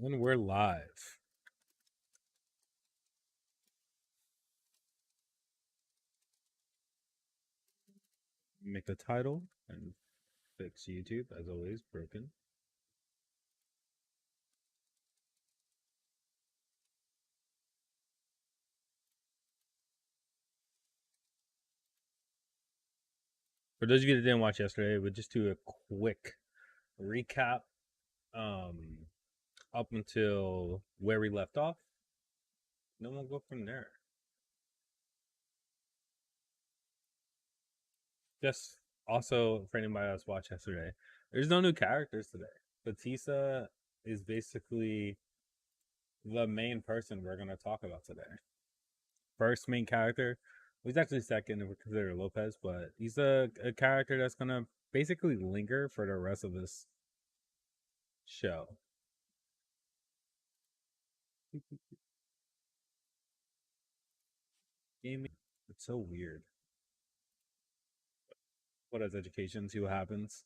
And we're live. Make a title and fix YouTube, as always, broken. For those of you that didn't watch yesterday, we'll just do a quick recap um, up until where we left off. Then we'll go from there. Just also, for anybody else watched yesterday, there's no new characters today. Batista is basically the main person we're going to talk about today. First main character. He's actually second if we consider Lopez, but he's a character that's gonna basically linger for the rest of this show. Amy, it's so weird. What is education? See what happens.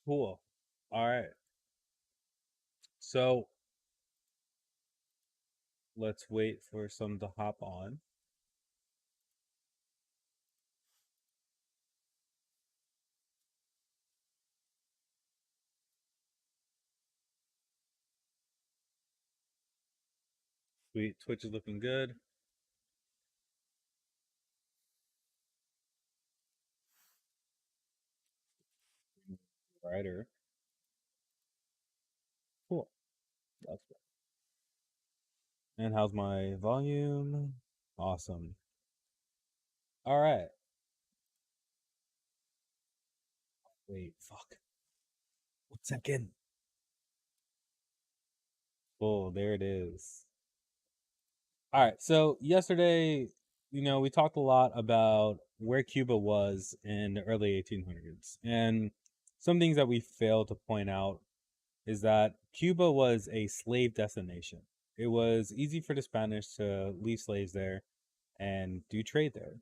Cool. All right. So let's wait for some to hop on. Sweet. Twitch is looking good. Writer. Cool. That's good. And how's my volume? Awesome. All right. Wait, fuck. 1 second. Oh, there it is. All right. So yesterday, we talked a lot about where Cuba was in the early 1800s. And some things that we failed to point out is that Cuba was a slave destination. It was easy for the Spanish to leave slaves there and do trade there.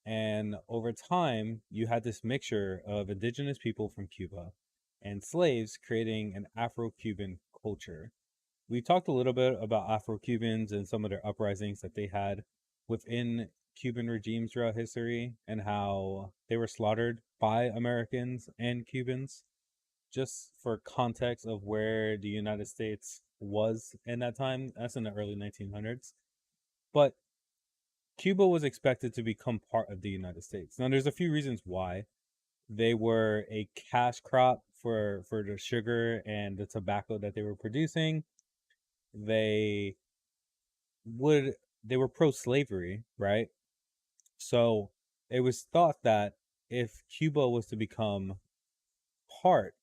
And over time, you had this mixture of indigenous people from Cuba and slaves creating an Afro Cuban culture. We talked a little bit about Afro Cubans and some of their uprisings that they had within Cuban regimes throughout history and how they were slaughtered by Americans and Cubans. Just for context of where the United States was in that time, that's in the early 1900s. But Cuba was expected to become part of the United States. Now, there's a few reasons why. They were a cash crop for the sugar and the tobacco that they were producing. They would they were pro slavery, right? So it was thought that if Cuba was to become part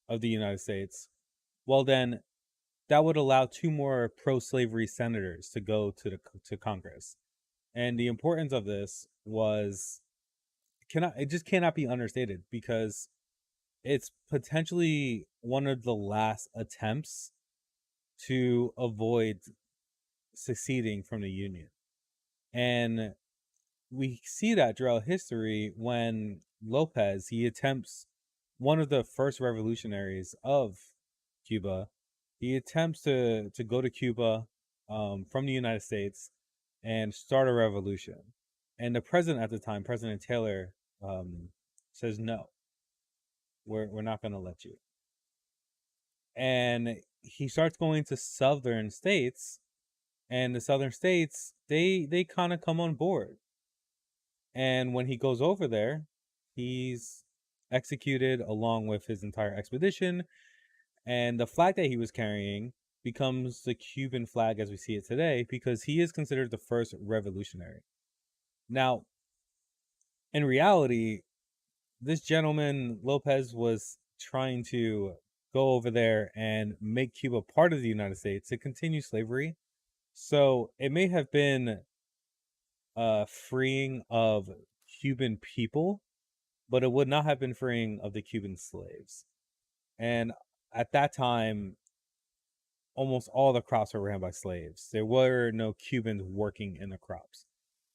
of the United States, well then that would allow two more pro slavery senators to go to Congress. And the importance of this was cannot it just cannot be understated because it's potentially one of the last attempts to avoid seceding from the Union. And we see that throughout history when Lopez he attempts one of the first revolutionaries of Cuba. He attempts to go to Cuba from the United States and start a revolution. And the president at the time, President Taylor, says no, we're not going to let you. And he starts going to southern states, and the southern states they kind of come on board. And when he goes over there, he's executed along with his entire expedition. And the flag that he was carrying becomes the Cuban flag as we see it today because he is considered the first revolutionary. Now, in reality, this gentleman, Lopez, was trying to go over there and make Cuba part of the United States to continue slavery. So it may have been freeing of Cuban people, but it would not have been freeing of the Cuban slaves. And at that time, almost all the crops were ran by slaves. There were no Cubans working in the crops.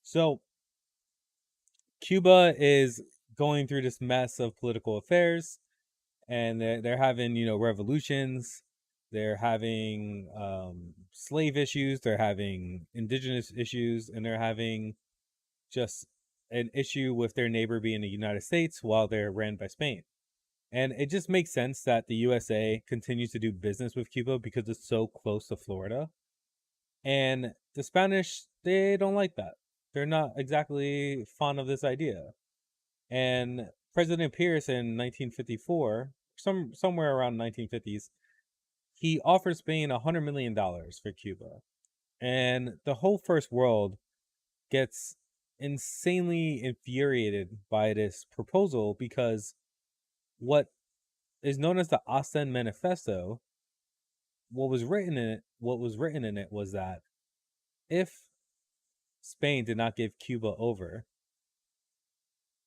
So Cuba is going through this mess of political affairs, and they're having, you know, revolutions. They're having slave issues. They're having indigenous issues, and they're having just an issue with their neighbor being the United States while they're ran by Spain. And it just makes sense that the USA continues to do business with Cuba because it's so close to Florida. And the Spanish, they don't like that. They're not exactly fond of this idea. And President Pierce in 1954, somewhere around 1950s, he offered Spain $100 million for Cuba. And the whole first world gets insanely infuriated by this proposal because what is known as the Ostend Manifesto, what was written in it was that if Spain did not give Cuba over,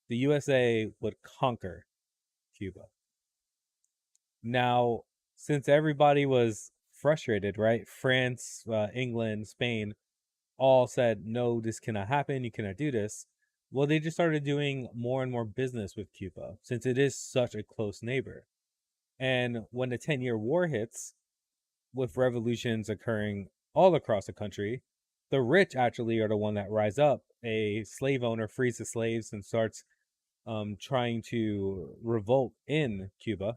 the USA would conquer Cuba. Now, since everybody was frustrated, right? France, England, Spain all said, no, this cannot happen. You cannot do this. Well, they just started doing more and more business with Cuba since it is such a close neighbor. And when the 10-year war hits, with revolutions occurring all across the country, the rich actually are the one that rise up. A slave owner frees the slaves and starts trying to revolt in Cuba.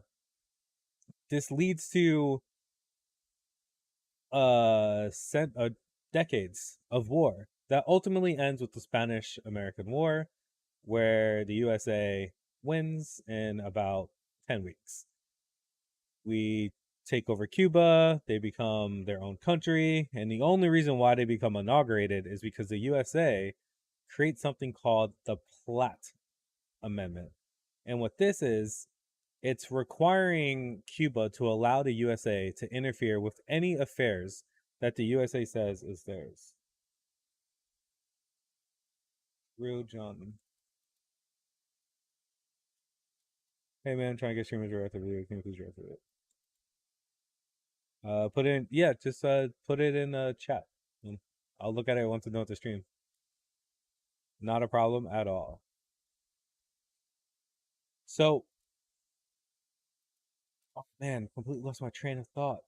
This leads to decades of war that ultimately ends with the Spanish-American War, where the USA wins in about 10 weeks. We take over Cuba, they become their own country, and the only reason why they become inaugurated is because the USA creates something called the Platt Amendment. And what this is, it's requiring Cuba to allow the USA to interfere with any affairs that the USA says is theirs. Real John. Hey man, I'm trying to get streamers direct video. Can you please direct it? Put in, yeah, just put it in the chat. I'll look at it once I know it's the stream. Not a problem at all. So, oh man, completely lost my train of thought.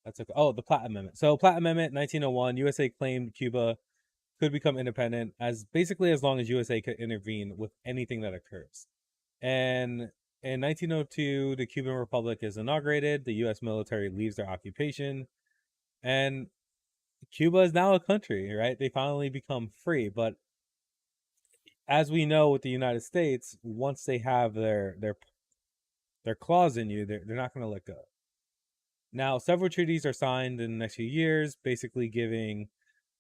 That's okay. Oh, the Platt Amendment. So, Platt Amendment, 1901, USA claimed Cuba could become independent as basically as long as USA could intervene with anything that occurs. And in 1902, the Cuban Republic is inaugurated. The U.S. military leaves their occupation, and Cuba is now a country, right? They finally become free. But as we know with the United States, once they have their claws in you, they're not going to let go. Now, several treaties are signed in the next few years, basically giving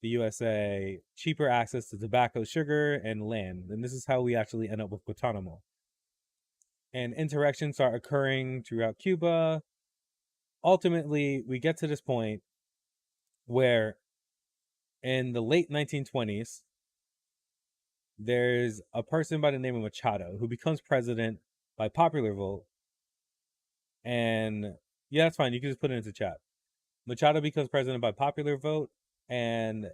the USA cheaper access to tobacco, sugar, and land. And this is how we actually end up with Guantanamo. And insurrections start occurring throughout Cuba. Ultimately, we get to this point where in the late 1920s, there's a person by the name of Machado who becomes president by popular vote. And yeah, that's fine. You can just put it into chat. Machado becomes president by popular vote, and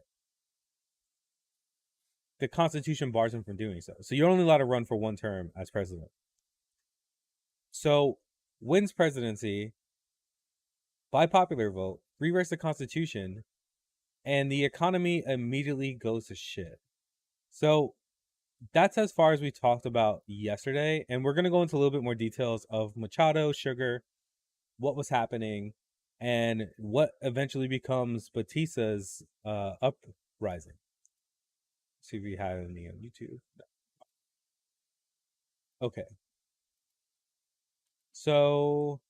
the Constitution bars him from doing so. So you're only allowed to run for one term as president. So wins presidency by popular vote, rewrites the Constitution, and the economy immediately goes to shit. So that's as far as we talked about yesterday. And we're going to go into a little bit more details of Machado, sugar, what was happening, and what eventually becomes Batista's uprising. Let's see if we have any on YouTube. Okay. So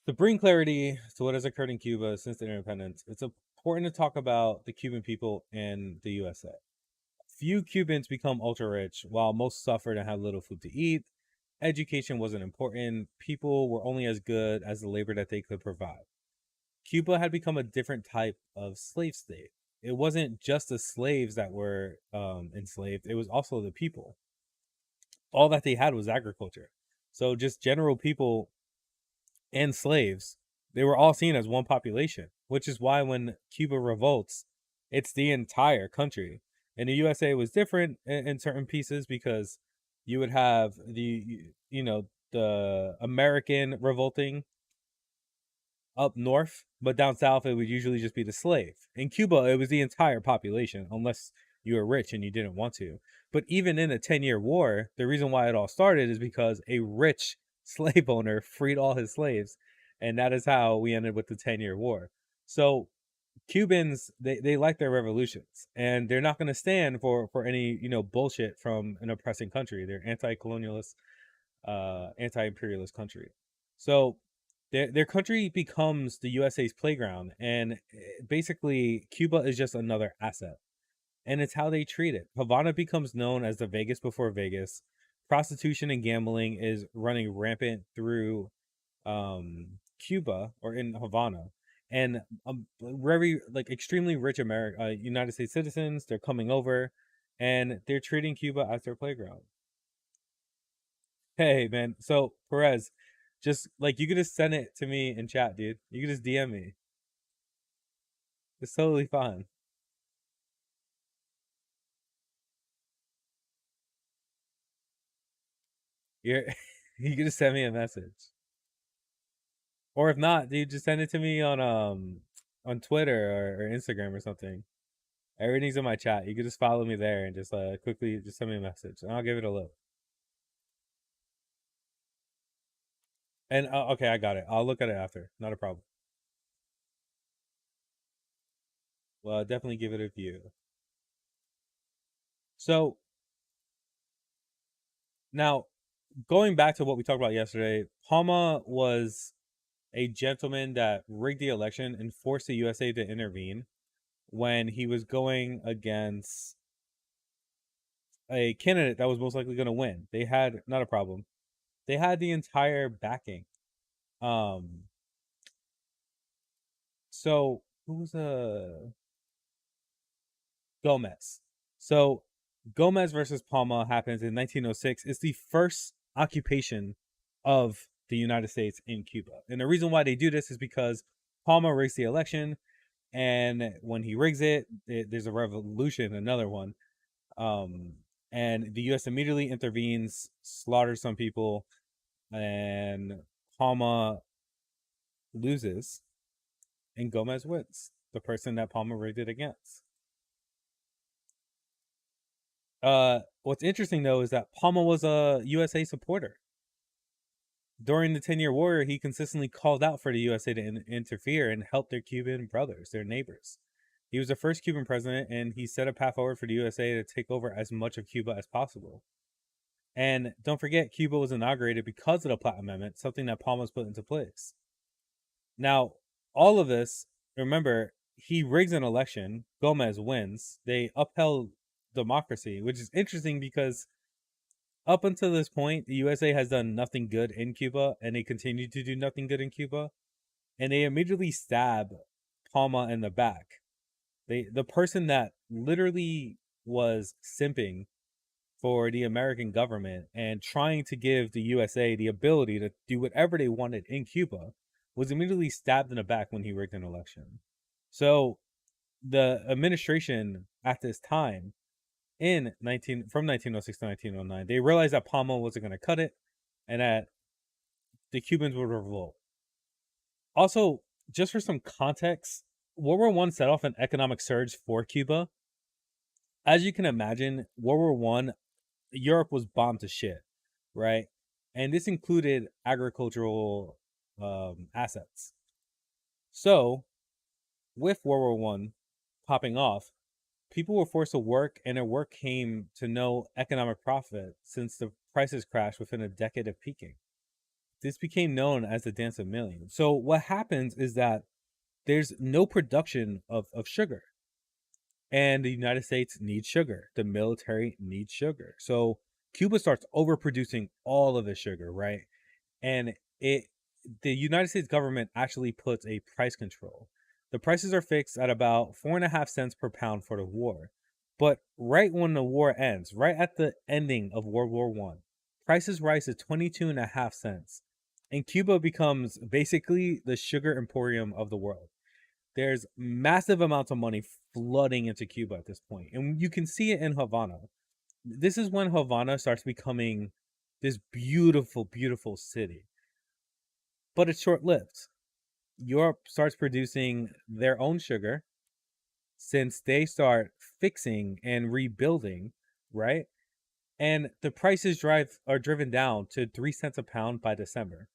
to bring clarity to what has occurred in Cuba since their independence, it's important to talk about the Cuban people and the USA. Few Cubans become ultra rich, while most suffered and had little food to eat. Education wasn't important. People were only as good as the labor that they could provide. Cuba had become a different type of slave state. It wasn't just the slaves that were enslaved, it was also the people. All that they had was agriculture. So just general people and slaves, they were all seen as one population, which is why when Cuba revolts, it's the entire country. And the USA was different in certain pieces because You would have the American revolting up north, but down south it would usually just be the slave. In Cuba, it was the entire population, unless you were rich and you didn't want to. But even in a 10-year war, the reason why it all started is because a rich slave owner freed all his slaves, and that is how we ended with the 10-year war. So Cubans, they like their revolutions, and they're not going to stand for any bullshit from an oppressing country. They're anti-colonialist, anti-imperialist country. So their country becomes the USA's playground, and basically Cuba is just another asset, and it's how they treat it. Havana becomes known as the Vegas before Vegas. Prostitution and gambling is running rampant through Cuba or in Havana, and very like extremely rich United States citizens, they're coming over, and they're treating Cuba as their playground. Hey man, so Perez, just like you could just send it to me in chat, dude. You could just DM me. It's totally fine. You're you can just send me a message. Or if not, dude, just send it to me on Twitter or Instagram or something. Everything's in my chat. You can just follow me there and just quickly just send me a message, and I'll give it a look. And okay, I got it. I'll look at it after. Not a problem. Well, I'll definitely give it a view. So now, going back to what we talked about yesterday, Palma was a gentleman that rigged the election and forced the USA to intervene when he was going against a candidate that was most likely going to win. They had not a problem. They had the entire backing. Um, so who was Gomez? So Gomez versus Palma happens in 1906. It's the first occupation of the United States in Cuba, and the reason why they do this is because Palma rigs the election, and when he rigs there's a revolution, another one. Um, and the U.S. immediately intervenes, slaughters some people, and Palma loses, and Gomez wins, the person that Palma rigged it against. What's interesting though is that Palma was a USA supporter. During the 10-year war, he consistently called out for the USA to interfere and help their Cuban brothers, their neighbors. He was the first Cuban president, and he set a path forward for the USA to take over as much of Cuba as possible. And don't forget, Cuba was inaugurated because of the Platt Amendment, something that Palma's put into place. Now, all of this, remember, he rigs an election. Gomez wins. They upheld democracy, which is interesting because up until this point, the USA has done nothing good in Cuba, and they continue to do nothing good in Cuba. And they immediately stab Palma in the back. The person that literally was simping for the American government and trying to give the USA the ability to do whatever they wanted in Cuba was immediately stabbed in the back when he rigged an election. So the administration at this time from 1906 to 1909, they realized that Palma wasn't going to cut it and that the Cubans would revolt. Also, just for some context, World War I set off an economic surge for Cuba. As you can imagine, World War I, Europe was bombed to shit, right? And this included agricultural assets. So, with World War I popping off, people were forced to work, and their work came to no economic profit since the prices crashed within a decade of peaking. This became known as the Dance of Millions. So, what happens is that there's no production of sugar, and the United States needs sugar. The military needs sugar. So, Cuba starts overproducing all of the sugar, right? And the United States government actually puts a price control. The prices are fixed at about 4.5 cents per pound for the war. But right when the war ends, right at the ending of World War I, prices rise to 22.5 cents. And Cuba becomes basically the sugar emporium of the world. There's massive amounts of money flooding into Cuba at this point. And you can see it in Havana. This is when Havana starts becoming this beautiful, beautiful city. But it's short lived. Europe starts producing their own sugar since they start fixing and rebuilding, right? And the prices are driven down to 3 cents a pound by December.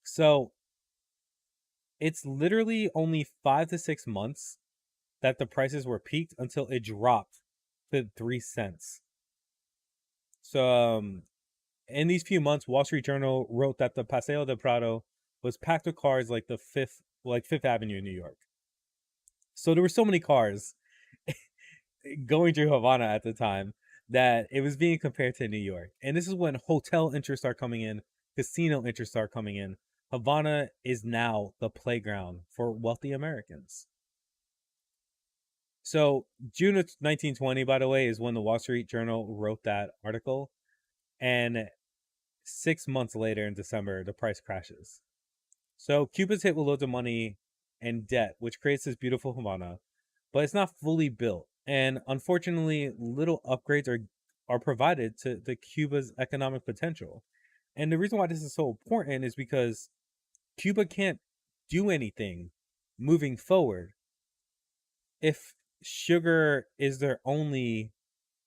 So it's literally only 5 to 6 months that the prices were peaked until it dropped to 3 cents. So in these few months, Wall Street Journal wrote that the Paseo del Prado was packed with cars like Fifth Avenue in New York. So there were so many cars going through Havana at the time that it was being compared to New York. And this is when hotel interests are coming in, casino interests are coming in. Havana is now the playground for wealthy Americans. So June of 1920, by the way, is when the Wall Street Journal wrote that article. And 6 months later in December, the price crashes. So Cuba's hit with loads of money and debt, which creates this beautiful Havana, but it's not fully built. And unfortunately, little upgrades are provided to Cuba's economic potential. And the reason why this is so important is because Cuba can't do anything moving forward if sugar is their only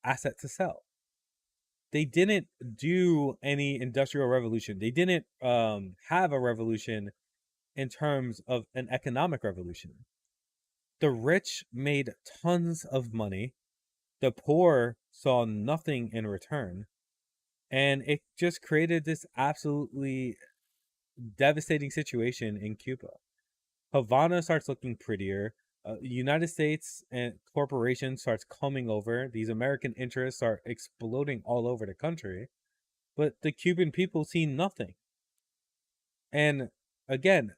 asset to sell. They didn't do any industrial revolution. They didn't have a revolution in terms of an economic revolution. The rich made tons of money. The poor saw nothing in return. And it just created this absolutely devastating situation in Cuba. Havana starts looking prettier. United States and corporations starts coming over. These American interests are exploding all over the country. But the Cuban people see nothing. And again,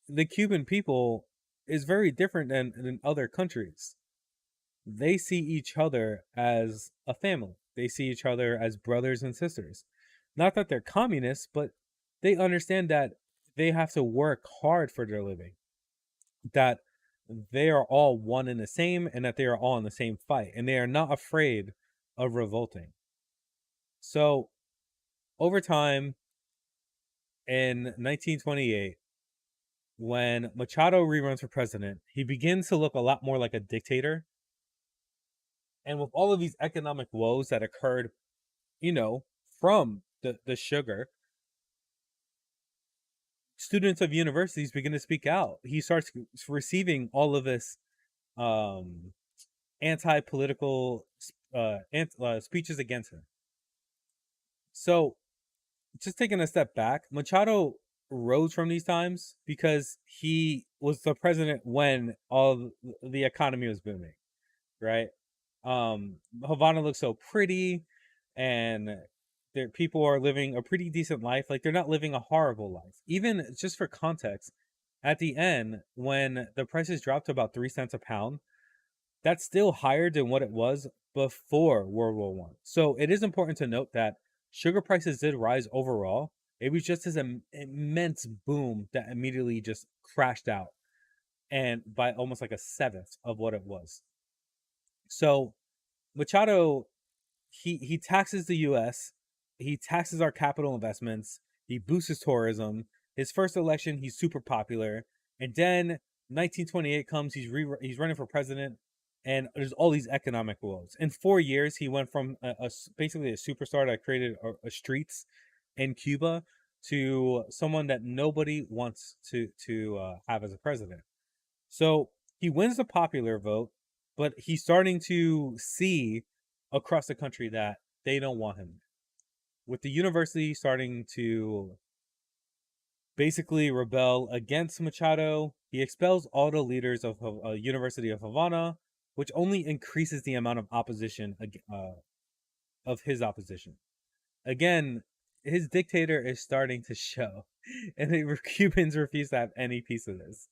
the Cuban people is very different than other countries. They see each other as a family. They see each other as brothers and sisters. Not that they're communists, but they understand that they have to work hard for their living. That they are all one and the same, and that they are all in the same fight, and they are not afraid of revolting. So, over time, in 1928, when Machado reruns for president, he begins to look a lot more like a dictator. And with all of these economic woes that occurred, from the sugar, students of universities begin to speak out. He starts receiving all of this anti-political speeches against him. So, just taking a step back, Machado rose from these times because he was the president when all the economy was booming, right? Havana looks so pretty, and there people are living a pretty decent life. Like, they're not living a horrible life. Even just for context, at the end, when the prices dropped to about 3 cents a pound, that's still higher than what it was before World War One. So it is important to note that sugar prices did rise overall. It was just this immense boom that immediately just crashed out, and by almost like a seventh of what it was. So Machado, he taxes the U.S. He taxes our capital investments. He boosts tourism. His first election, he's super popular, and then 1928 comes. He's running for president, and there's all these economic woes. In 4 years, he went from basically a superstar that created a streets in Cuba to someone that nobody wants to have as a president. So he wins the popular vote, but he's starting to see across the country that they don't want him. With the university starting to basically rebel against Machado, he expels all the leaders of University of Havana, which only increases the amount of opposition of his opposition. Again, his dictator is starting to show, and the Cubans refuse to have any piece of this.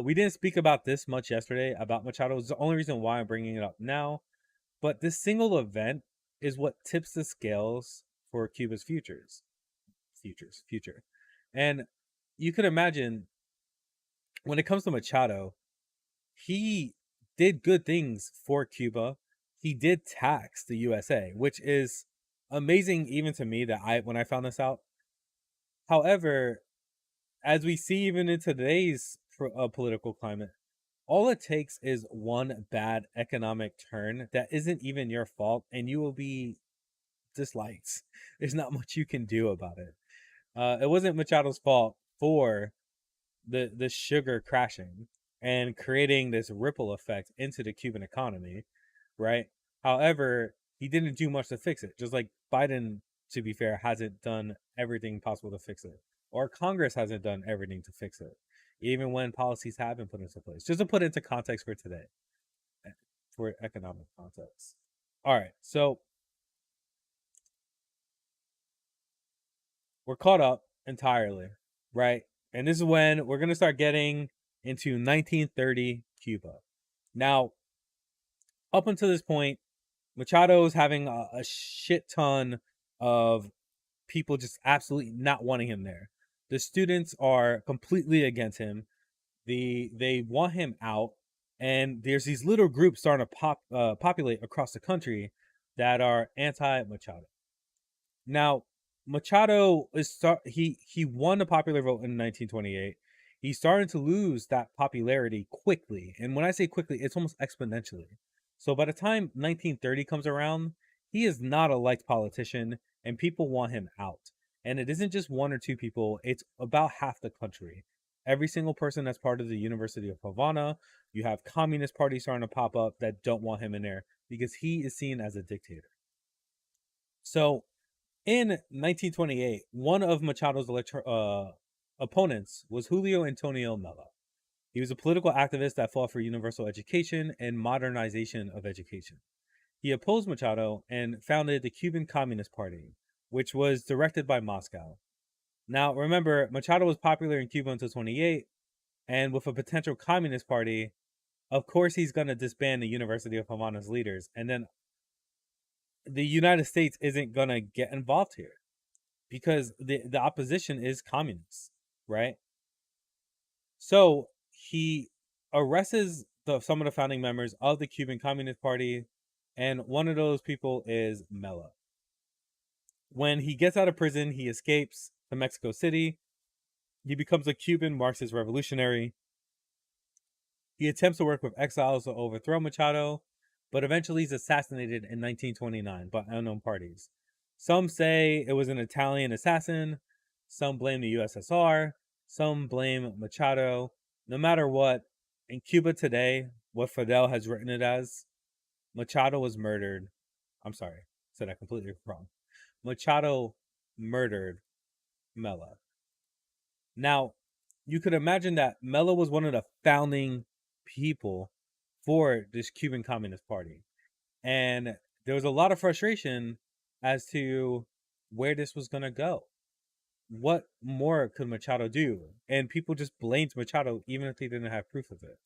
We didn't speak about this much yesterday about Machado. It's the only reason why I'm bringing it up now. But this single event is what tips the scales for Cuba's future. And you could imagine, when it comes to Machado, he did good things for Cuba. he did tax the USA, which is amazing even to me that when I found this out. However, as we see even in today's political climate, all it takes is one bad economic turn that isn't even your fault, and you will be disliked. There's not much you can do about it. It wasn't Machado's fault for the sugar crashing and creating this ripple effect into the Cuban economy, right? However, he didn't do much to fix it. Just like Biden, to be fair, hasn't done everything possible to fix it, or Congress hasn't done everything to fix it, even when policies have been put into place. Just to put into context for today, for economic context. All right, so we're caught up entirely, right? And this is when we're going to start getting into 1930 Cuba. Now, up until this point, Machado is having a shit ton of people just absolutely not wanting him there. The students are completely against him. They want him out, and there's these little groups starting to populate across the country that are anti-Machado. Now, Machado he won the popular vote in 1928. He's starting to lose that popularity quickly, and when I say quickly, it's almost exponentially. So by the time 1930 comes around, he is not a liked politician, and people want him out. And it isn't just one or two people; it's about half the country. Every single person that's part of the University of Havana. You have communist parties starting to pop up that don't want him in there because he is seen as a dictator. So in 1928, one of Machado's opponents was Julio Antonio Mella. He was a political activist that fought for universal education and modernization of education. He opposed Machado and founded the Cuban Communist Party, which was directed by Moscow. Now, remember, Machado was popular in Cuba until 28, and with a potential communist party, of course he's going to disband the University of Havana's leaders, and then the United States isn't going to get involved here because the opposition is communists, right? So he arrests some of the founding members of the Cuban Communist Party, and one of those people is Mella. When he gets out of prison, he escapes to Mexico City. He becomes a Cuban Marxist revolutionary. He attempts to work with exiles to overthrow Machado, but eventually he's assassinated in 1929 by unknown parties. Some say it was an Italian assassin. Some blame the USSR. Some blame Machado. No matter what, in Cuba today, what Fidel has written it as, Machado was murdered. I'm sorry, said that completely wrong. Machado murdered Mella. Now, you could imagine that Mella was one of the founding people for this Cuban Communist Party. And there was a lot of frustration as to where this was going to go. What more could Machado do? And people just blamed Machado even if they didn't have proof of it.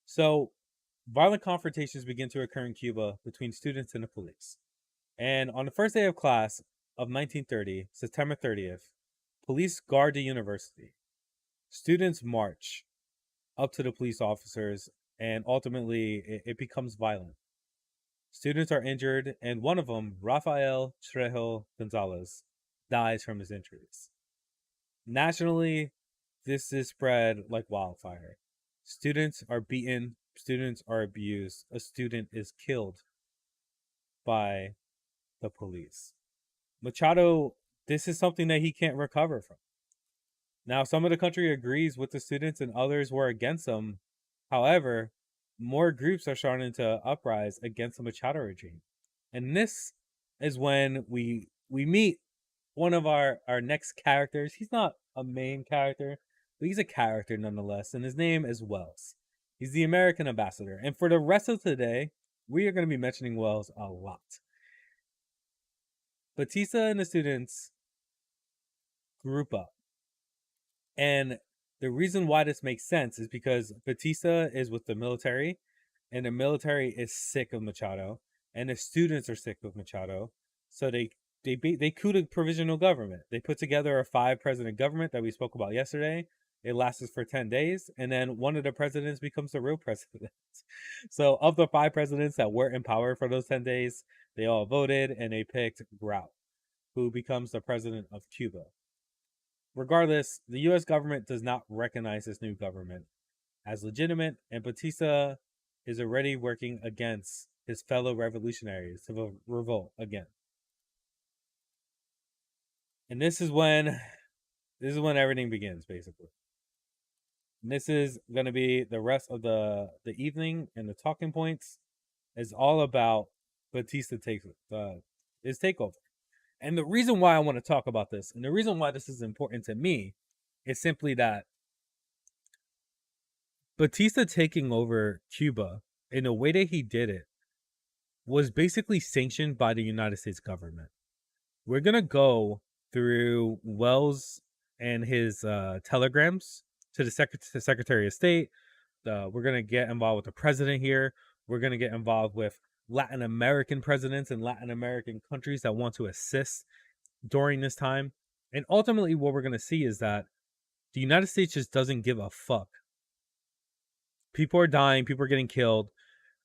So violent confrontations begin to occur in Cuba between students and the police. And on the first day of class of 1930, September 30th, police guard the university. Students march up to the police officers, and ultimately it becomes violent. Students are injured, and one of them, Rafael Trejo Gonzalez, dies from his injuries. Nationally, this is spread like wildfire. Students are beaten, students are abused, a student is killed by the police. Machado, this is something that he can't recover from. Now, some of the country agrees with the students and others were against them. However, more groups are starting to uprise against the Machado regime. And this is when we meet one of our next characters. He's not a main character, but he's a character nonetheless. And his name is Wells. He's the American ambassador. And for the rest of today, we are going to be mentioning Wells a lot. Batista and the students group up. And the reason why this makes sense is because Batista is with the military, and the military is sick of Machado, and the students are sick of Machado. So they coup the provisional government. They put together a 5-president government that we spoke about yesterday, It lasts for 10 days, and then one of the presidents becomes the real president. So of the 5 presidents that were in power for those 10 days, they all voted and they picked Grau, who becomes the president of Cuba. Regardless, the US government does not recognize this new government as legitimate, and Batista is already working against his fellow revolutionaries to revolt again. And this is when everything begins, basically. And this is going to be the rest of the evening, and the talking points is all about Batista takes his takeover. And the reason why I want to talk about this, and the reason why this is important to me, is simply that Batista taking over Cuba in the way that he did it was basically sanctioned by the United States government. We're going to go through Wells and his telegrams to the Secretary of State. We're going to get involved with the president here. We're going to get involved with Latin American presidents and Latin American countries that want to assist during this time. And ultimately, what we're going to see is that the United States just doesn't give a fuck. People are dying. People are getting killed.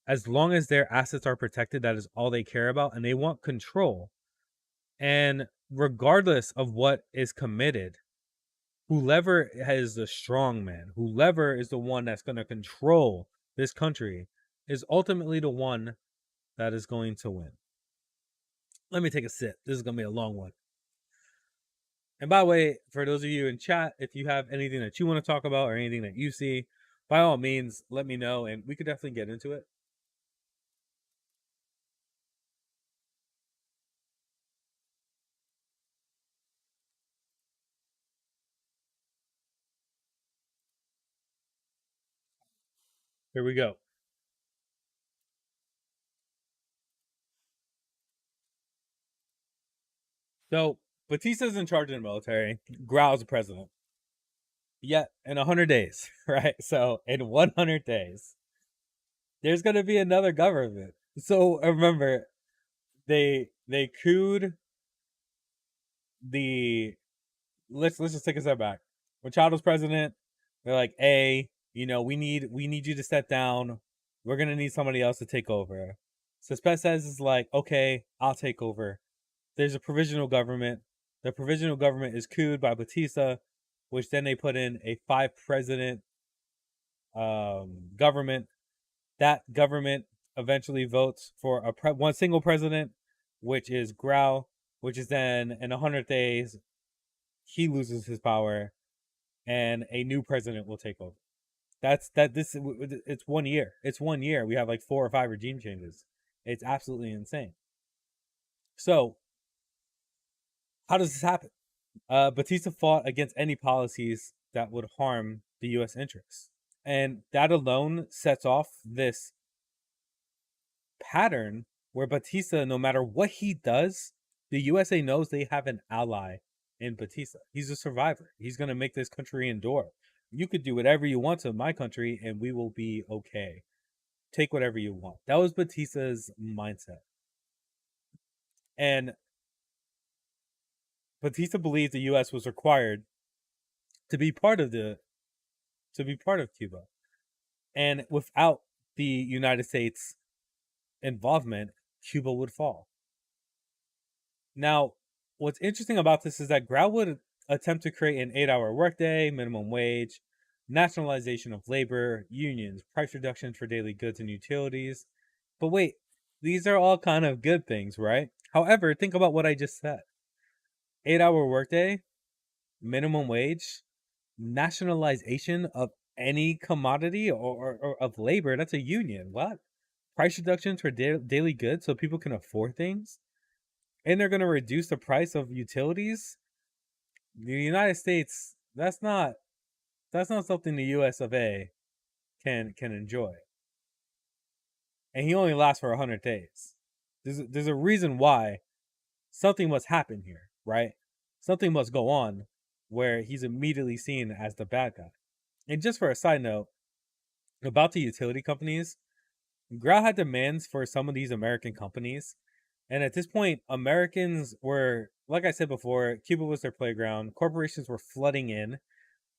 As long as their assets are protected, that is all they care about. And they want control. And regardless of what is committed, whoever is the strong man, whoever is the one that's going to control this country, is ultimately the one that is going to win. Let me take a sip. This is going to be a long one. And by the way, for those of you in chat, if you have anything that you want to talk about or anything that you see, by all means, let me know and we could definitely get into it. Here we go. So, Batista's in charge of the military. Grau's the president. Yet, in 100 days, right? So, in 100 days, there's going to be another government. So, remember, they couped the... Let's just take a step back. When Chado's president, they're like, hey, you know, we need you to step down. We're going to need somebody else to take over. Cespedes is like, okay, I'll take over. There's a provisional government. The provisional government is couped by Batista, which then they put in a 5-president government. That government eventually votes for one single president, which is Grau, which is then in 100 days, he loses his power and a new president will take over. It's 1 year. It's 1 year. We have like 4 or 5 regime changes. It's absolutely insane. So, how does this happen? Batista fought against any policies that would harm the U.S. interests. And that alone sets off this pattern where Batista, no matter what he does, the USA knows they have an ally in Batista. He's a survivor. He's going to make this country endure. You could do whatever you want to my country and we will be okay. Take whatever you want. That was Batista's mindset. And Batista believed the U.S. was required to be part of Cuba. And without the United States involvement, Cuba would fall. Now, what's interesting about this is that Grau would attempt to create an 8-hour workday, minimum wage, nationalization of labor, unions, price reductions for daily goods and utilities. But wait, these are all kind of good things, right? However, think about what I just said. 8-hour workday, minimum wage, nationalization of any commodity or of labor. That's a union. What? Price reductions for daily goods so people can afford things? And they're going to reduce the price of utilities? The United States, that's not something the US of A can enjoy. And he only lasts for 100 days. There's a reason why something must happen here, right? Something must go on where he's immediately seen as the bad guy. And just for a side note, about the utility companies, Grau had demands for some of these American companies. And at this point, Americans were, like I said before, Cuba was their playground. Corporations were flooding in.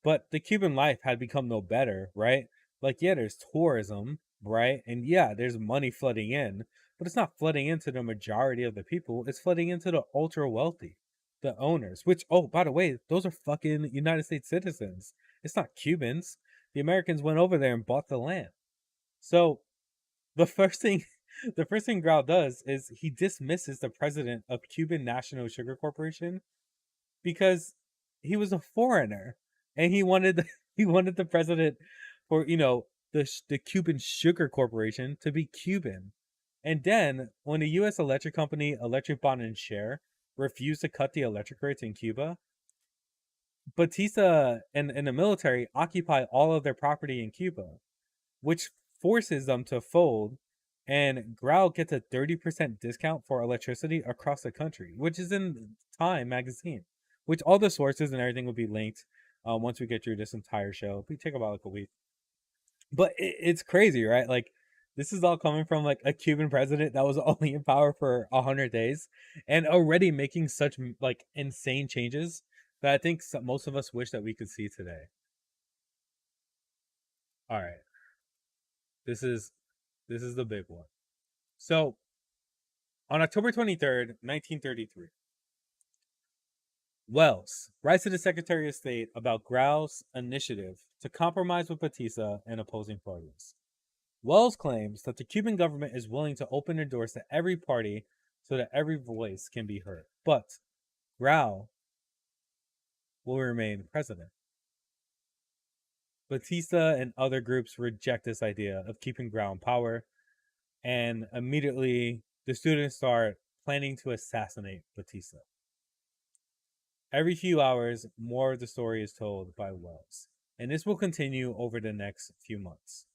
but the Cuban life had become no better, right? Like, yeah, there's tourism, right? And yeah, there's money flooding in, but it's not flooding into the majority of the people. It's flooding into the ultra wealthy, the owners, which, oh, by the way, those are fucking United States citizens. It's not Cubans. The Americans went over there and bought the land. So the first thing the first thing Grau does is he dismisses the president of Cuban National Sugar Corporation because he was a foreigner and he wanted he wanted the president for the Cuban Sugar Corporation to be Cuban. And then when the U.S. electric company Electric Bond and Share refused to cut the electric rates in Cuba, Batista and the military occupy all of their property in Cuba, which forces them to fold. And Grau gets a 30% discount for electricity across the country, which is in Time magazine, which all the sources and everything will be linked once we get through this entire show. We take about like a week. But it's crazy, right? Like, this is all coming from like a Cuban president that was only in power for 100 days and already making such like insane changes that I think most of us wish that we could see today. All right, this is the big one. So on October 23rd, 1933, Wells writes to the Secretary of State about Grau's initiative to compromise with Batista and opposing parties. Wells claims that the Cuban government is willing to open their doors to every party so that every voice can be heard, but Grau will remain president. Batista and other groups reject this idea of keeping Grau in power, and immediately the students start planning to assassinate Batista. Every few hours, more of the story is told by Wells, and this will continue over the next few months.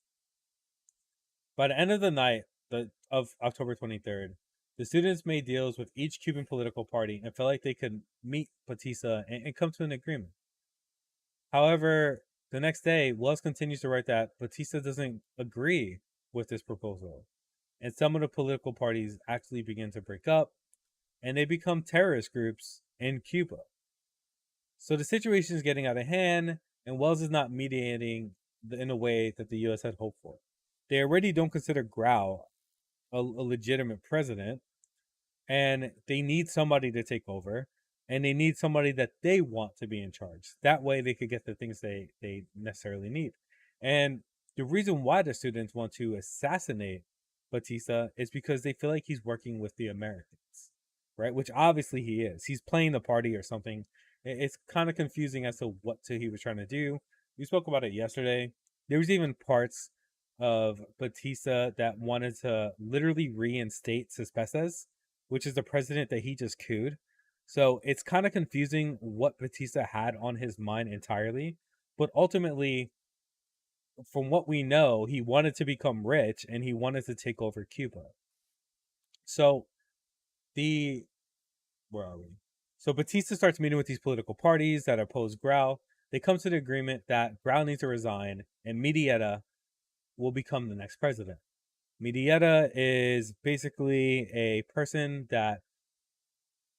By the end of the night of October 23rd, the students made deals with each Cuban political party and felt like they could meet Batista and come to an agreement. However, the next day, Wells continues to write that Batista doesn't agree with this proposal, and some of the political parties actually begin to break up, and they become terrorist groups in Cuba. So the situation is getting out of hand, and Wells is not mediating in a way that the U.S. had hoped for. They already don't consider Grau a legitimate president, and they need somebody to take over, and they need somebody that they want to be in charge. That way they could get the things they necessarily need. And the reason why the students want to assassinate Batista is because they feel like he's working with the Americans, right? Which obviously he is. He's playing the party or something. It's kind of confusing as to what he was trying to do. We spoke about it yesterday. There was even parts of Batista that wanted to literally reinstate Céspedes, which is the president that he just couped. So it's kind of confusing what Batista had on his mind entirely. But ultimately, from what we know, he wanted to become rich and he wanted to take over Cuba. So where are we? So Batista starts meeting with these political parties that oppose Grau. They come to the agreement that Grau needs to resign and Medieta will become the next president. Medieta is basically a person that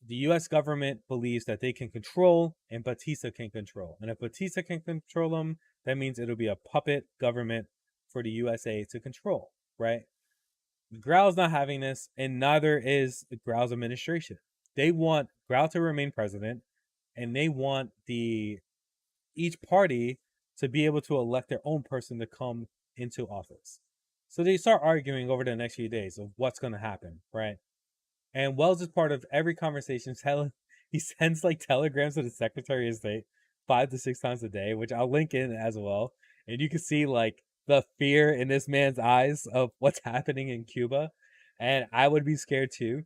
the U.S. government believes that they can control and Batista can control. And if Batista can control them, that means it'll be a puppet government for the USA to control, right? Grau's not having this, and neither is Grau's administration. They want Grau to remain president, and they want each party to be able to elect their own person to come into office. So they start arguing over the next few days of what's going to happen, right? And Wells is part of every conversation. He sends like telegrams to the Secretary of State 5 to 6 times a day, which I'll link in as well. And you can see like the fear in this man's eyes of what's happening in Cuba. And I would be scared too.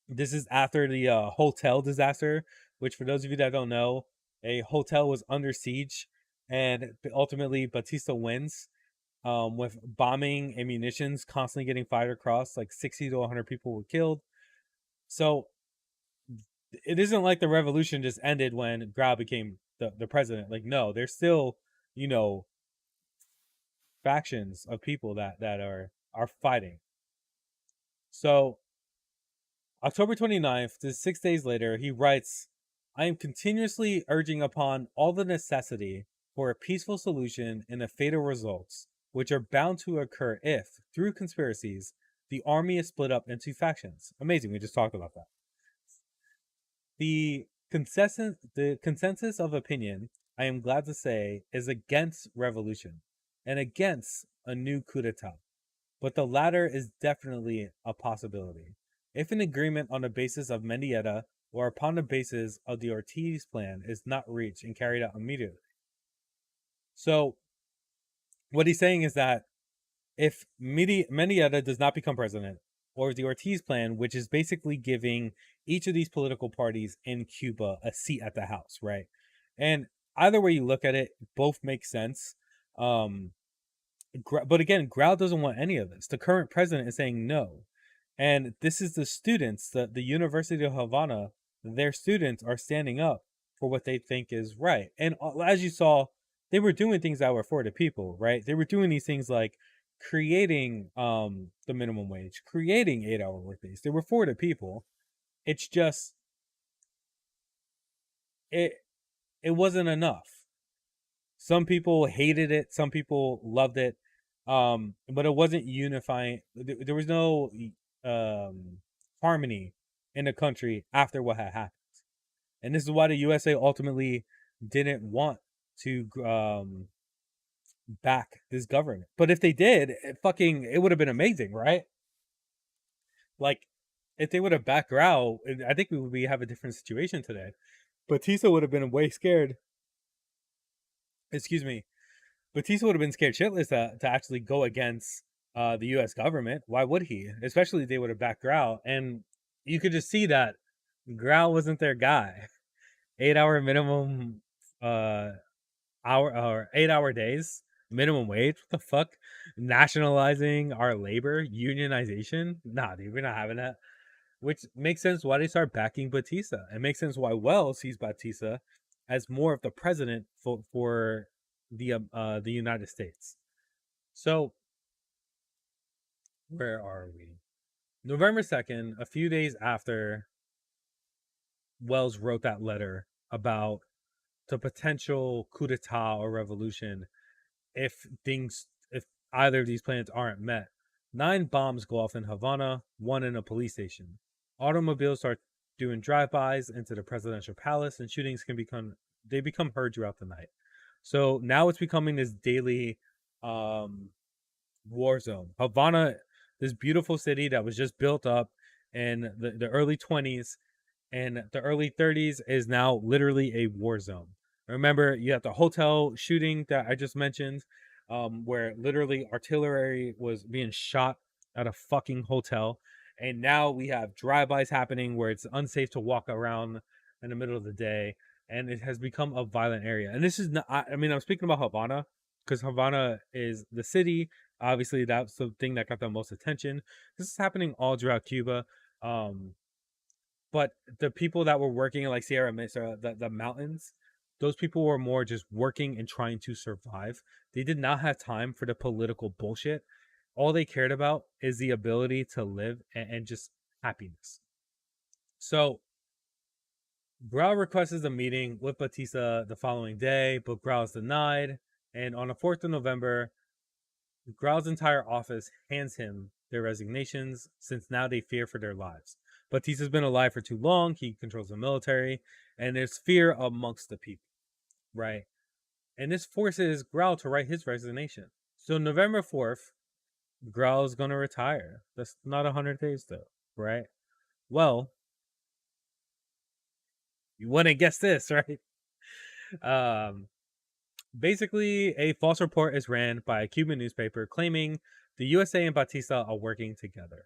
This is after the hotel disaster, which for those of you that don't know, a hotel was under siege and ultimately Batista wins with bombing and munitions constantly getting fired across. Like 60 to 100 people were killed. So it isn't like the revolution just ended when Grau became the president. Like, no, there's still, factions of people that are fighting. So October 29th, just 6 days later, he writes I am continuously urging upon all the necessity for a peaceful solution and the fatal results, which are bound to occur if, through conspiracies, the army is split up into factions. Amazing, we just talked about that. The consensus of opinion, I am glad to say, is against revolution and against a new coup d'etat, but the latter is definitely a possibility. If an agreement on the basis of Mendieta or upon the basis of the Ortiz plan is not reached and carried out immediately. So, what he's saying is that if Mendieta does not become president, or the Ortiz plan, which is basically giving each of these political parties in Cuba a seat at the House, right? And either way you look at it, both make sense. But again, Grau doesn't want any of this. The current president is saying no. And this is the students, the University of Havana, their students are standing up for what they think is right. And as you saw, they were doing things that were for the people, right? They were doing these things like creating the minimum wage, creating 8-hour workdays. They were for the people. It's just it wasn't enough. Some people hated it, some people loved it. But it wasn't unifying. There was no harmony in the country after what had happened. And this is why the USA ultimately didn't want to back this government. But if they did, it would have been amazing, right? Like, if they would have backed Grau, I think we would have a different situation today. Batista would have been way scared. Excuse me. Batista would have been scared shitless to actually go against the U.S. government. Why would he? Especially if they would have backed Grau. And you could just see that Grau wasn't their guy. 8-hour minimum hour or 8-hour days, minimum wage. What the fuck? Nationalizing our labor, unionization. Nah, dude, we're not having that. Which makes sense why they start backing Batista. It makes sense why Wells sees Batista as more of the president for the United States. So where are we? November 2nd, a few days after Wells wrote that letter about the potential coup d'etat or revolution if either of these plans aren't met. 9 bombs go off in Havana, 1 in a police station. Automobiles start doing drive-bys into the presidential palace, and shootings become heard throughout the night. So now it's becoming this daily war zone. Havana, this beautiful city that was just built up in the early 20s and the early 30s, is now literally a war zone. Remember, you have the hotel shooting that I just mentioned, where literally artillery was being shot at a fucking hotel. And now we have drive-bys happening where it's unsafe to walk around in the middle of the day. And it has become a violent area. And this is not, I mean, I'm speaking about Havana because Havana is the city. Obviously, that's the thing that got the most attention. This is happening all throughout Cuba. But the people that were working in like Sierra Mesa, the mountains, those people were more just working and trying to survive. They did not have time for the political bullshit. All they cared about is the ability to live and just happiness. So Grau requests a meeting with Batista the following day, but Grau is denied. And on the 4th of November, Grau's entire office hands him their resignations, since now they fear for their lives. Batista's been alive for too long. He controls the military, and there's fear amongst the people, right? And this forces Grau to write his resignation. So November 4th, Grau's going to retire. That's not 100 days, though, right? Well, you wouldn't guess this, right? Basically, a false report is ran by a Cuban newspaper claiming the USA and Batista are working together.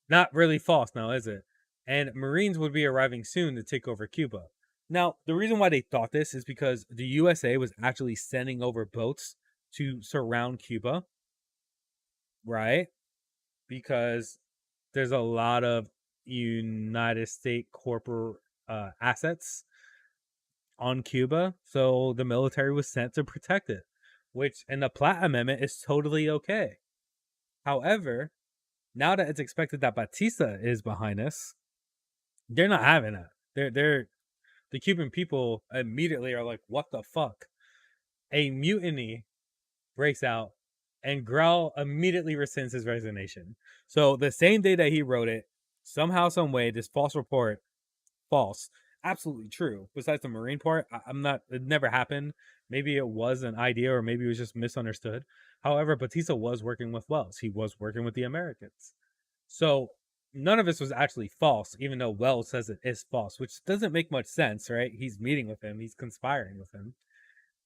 Not really false now, is it? And Marines would be arriving soon to take over Cuba. Now, the reason why they thought this is because the USA was actually sending over boats to surround Cuba, right? Because there's a lot of United States corporate assets on Cuba, so the military was sent to protect it, which in the Platt Amendment is totally okay. However, Now that it's expected that Batista is behind this, they're not having it. They're the Cuban people immediately are like, what the fuck? A mutiny breaks out, and Grau immediately rescinds his resignation. So the same day that he wrote it, somehow, some way, this false report, false, absolutely true. Besides the Marine part, I'm not. It never happened. Maybe it was an idea, or maybe it was just misunderstood. However, Batista was working with Wells. He was working with the Americans. So none of this was actually false, even though Wells says it is false, which doesn't make much sense, right? He's meeting with him, he's conspiring with him.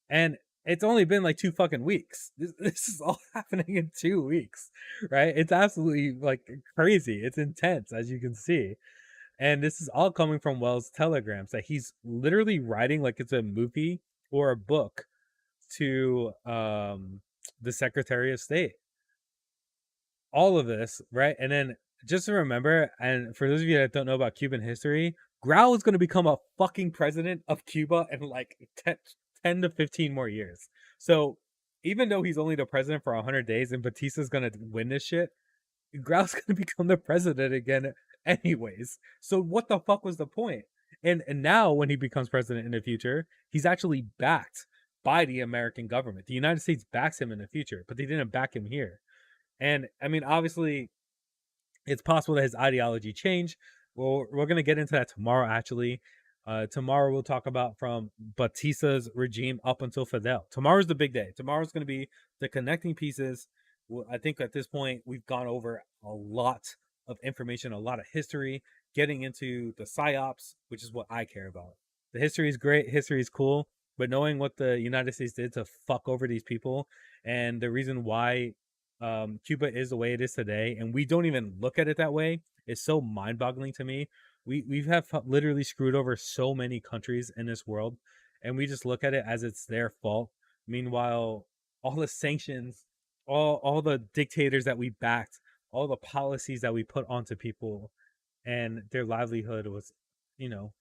And it's only been like 2 fucking weeks. This is all happening in 2 weeks, right? It's absolutely like crazy. It's intense, as you can see. And this is all coming from Wells' telegrams that he's literally writing like it's a movie or a book to the Secretary of State. All of this, right? And then just to remember, and for those of you that don't know about Cuban history, Grau is going to become a fucking president of Cuba in like 10 to 15 more years. So even though he's only the president for 100 days and Batista's going to win this shit, Grau's going to become the president again anyways. So what the fuck was the point? And now when he becomes president in the future, he's actually backed by the American government. The United States backs him in the future, but they didn't back him here. And I mean, obviously, it's possible that his ideology changed. Well, we're going to get into that tomorrow, actually. Tomorrow, we'll talk about from Batista's regime up until Fidel. Tomorrow's the big day. Tomorrow's going to be the connecting pieces. I think at this point, we've gone over a lot of information, a lot of history, getting into the PSYOPs, which is what I care about. The history is great. History is cool. But knowing what the United States did to fuck over these people and the reason why Cuba is the way it is today, and we don't even look at it that way, is so mind-boggling to me. We have literally screwed over so many countries in this world, and we just look at it as it's their fault. Meanwhile, all the sanctions, all the dictators that we backed, all the policies that we put onto people, and their livelihood was, you know,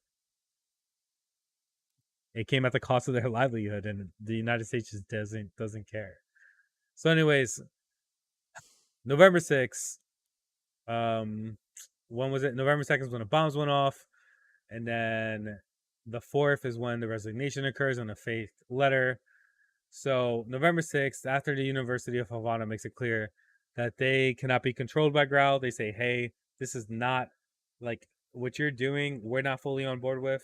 it came at the cost of their livelihood, and the United States just doesn't care. So, anyways, November 6th, when was it? November 2nd is when the bombs went off. And then the 4th is when the resignation occurs on a faith letter. So November 6th, after the University of Havana makes it clear that they cannot be controlled by Grau, they say, hey, this is not like what you're doing, we're not fully on board with.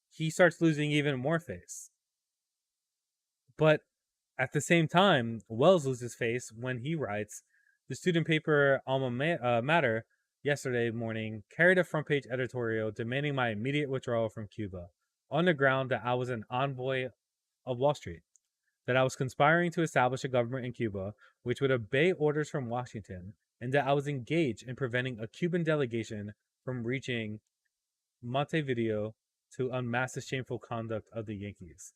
He starts losing even more face. But at the same time, Wells loses face when he writes, the student paper Alma Mater yesterday morning carried a front page editorial demanding my immediate withdrawal from Cuba on the ground that I was an envoy of Wall Street, that I was conspiring to establish a government in Cuba which would obey orders from Washington, and that I was engaged in preventing a Cuban delegation from reaching Montevideo to unmask the shameful conduct of the Yankees.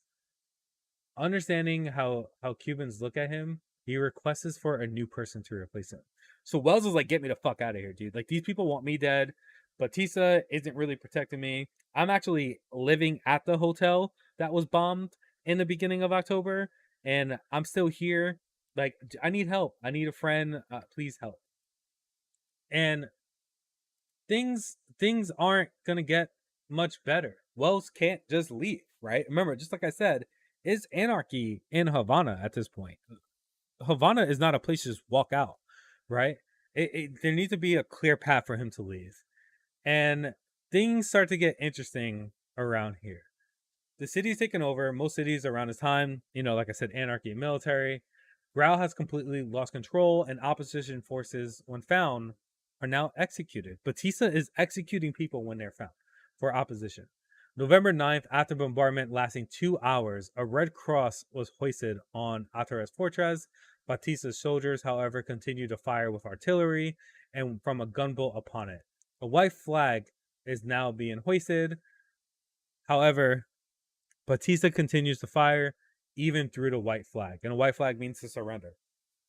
Understanding how Cubans look at him, he requests for a new person to replace him. So Wells was like, get me the fuck out of here, dude. Like, these people want me dead. Batista isn't really protecting me. I'm actually living at the hotel that was bombed in the beginning of October, and I'm still here. Like, I need help. I need a friend. Please help. And things aren't gonna get much better. Wells can't just leave, right? Remember, just like I said, it's anarchy in Havana at this point. Havana is not a place to just walk out, right? There needs to be a clear path for him to leave. And things start to get interesting around here. The city's taken over. Most cities around this time, like I said, anarchy and military. Grau has completely lost control, and opposition forces, when found, are now executed. Batista is executing people when they're found for opposition. November 9th, after bombardment lasting 2 hours, a red cross was hoisted on Atares Fortress. Batista's soldiers, however, continued to fire with artillery and from a gunboat upon it. A white flag is now being hoisted. However, Batista continues to fire even through the white flag. And a white flag means to surrender.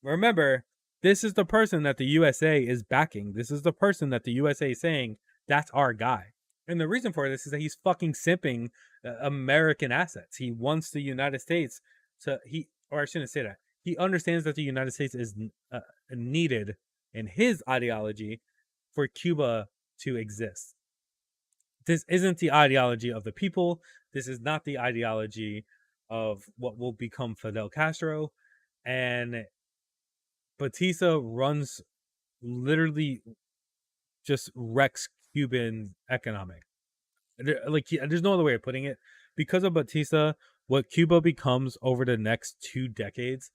Remember, this is the person that the USA is backing. This is the person that the USA is saying, that's our guy. And the reason for this is that he's fucking simping American assets. He wants the United States to, or I shouldn't say that. He understands that the United States is needed in his ideology for Cuba to exist. This isn't the ideology of the people. This is not the ideology of what will become Fidel Castro. And Batista runs, literally just wrecks Cuban economic. Like, there's no other way of putting it. Because of Batista, what Cuba becomes over the next 2 decades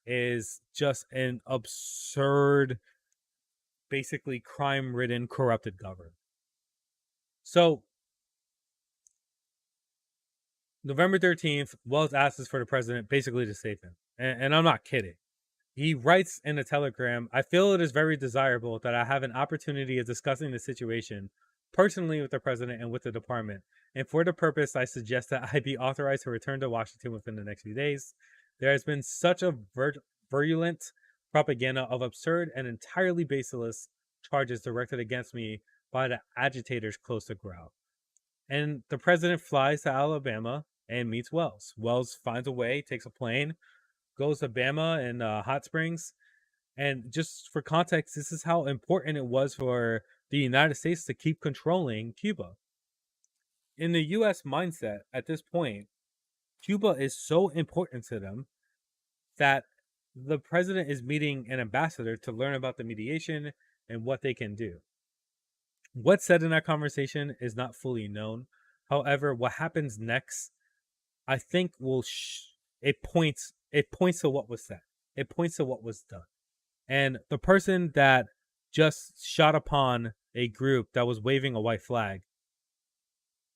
is just an absurd, basically crime-ridden, corrupted government. So, November 13th, Wells asks for the president basically to save him. And I'm not kidding. He writes in a telegram, I feel it is very desirable that I have an opportunity of discussing the situation personally with the president and with the department. And for the purpose, I suggest that I be authorized to return to Washington within the next few days. There has been such a virulent propaganda of absurd and entirely baseless charges directed against me by the agitators close to Grau. And the president flies to Alabama and meets Wells. Wells finds a way, takes a plane, goes to Bama and Hot Springs. And just for context, this is how important it was for the United States to keep controlling Cuba. In the U.S. mindset at this point, Cuba is so important to them that the president is meeting an ambassador to learn about the mediation and what they can do. What's said in that conversation is not fully known. However, what happens next, I think, will it points to what was said. It points to what was done. And the person that just shot upon a group that was waving a white flag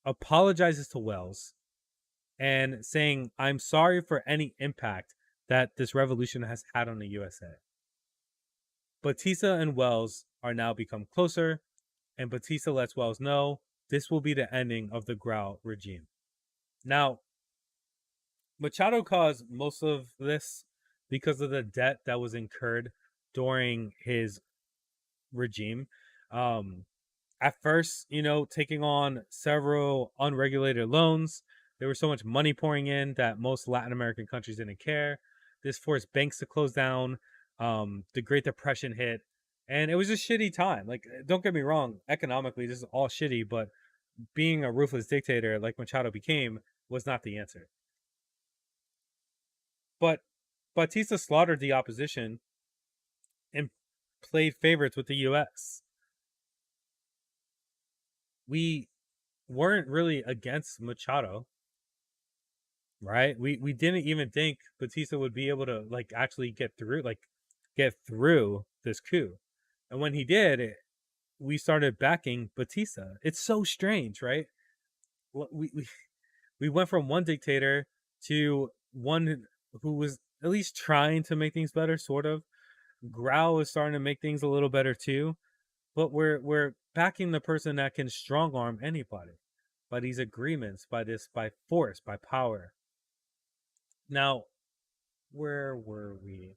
apologizes to Wells and saying, I'm sorry for any impact that this revolution has had on the USA. Batista and Wells are now become closer, and Batista lets Wells know this will be the ending of the Grau regime. Now, Machado caused most of this because of the debt that was incurred during his regime. At first, taking on several unregulated loans, there was so much money pouring in that most Latin American countries didn't care. This forced banks to close down. The Great Depression hit, and it was a shitty time. Like, don't get me wrong, economically, this is all shitty, but being a ruthless dictator like Machado became was not the answer. But Batista slaughtered the opposition and played favorites with the U.S. We weren't really against Machado, right? We didn't even think Batista would be able to actually get through this coup. And when he did, we started backing Batista. It's so strange, right? We went from one dictator to one who was at least trying to make things better, sort of. Grau is starting to make things a little better too, but we're backing the person that can strong arm anybody by these agreements, by force, by power. Now, where were we?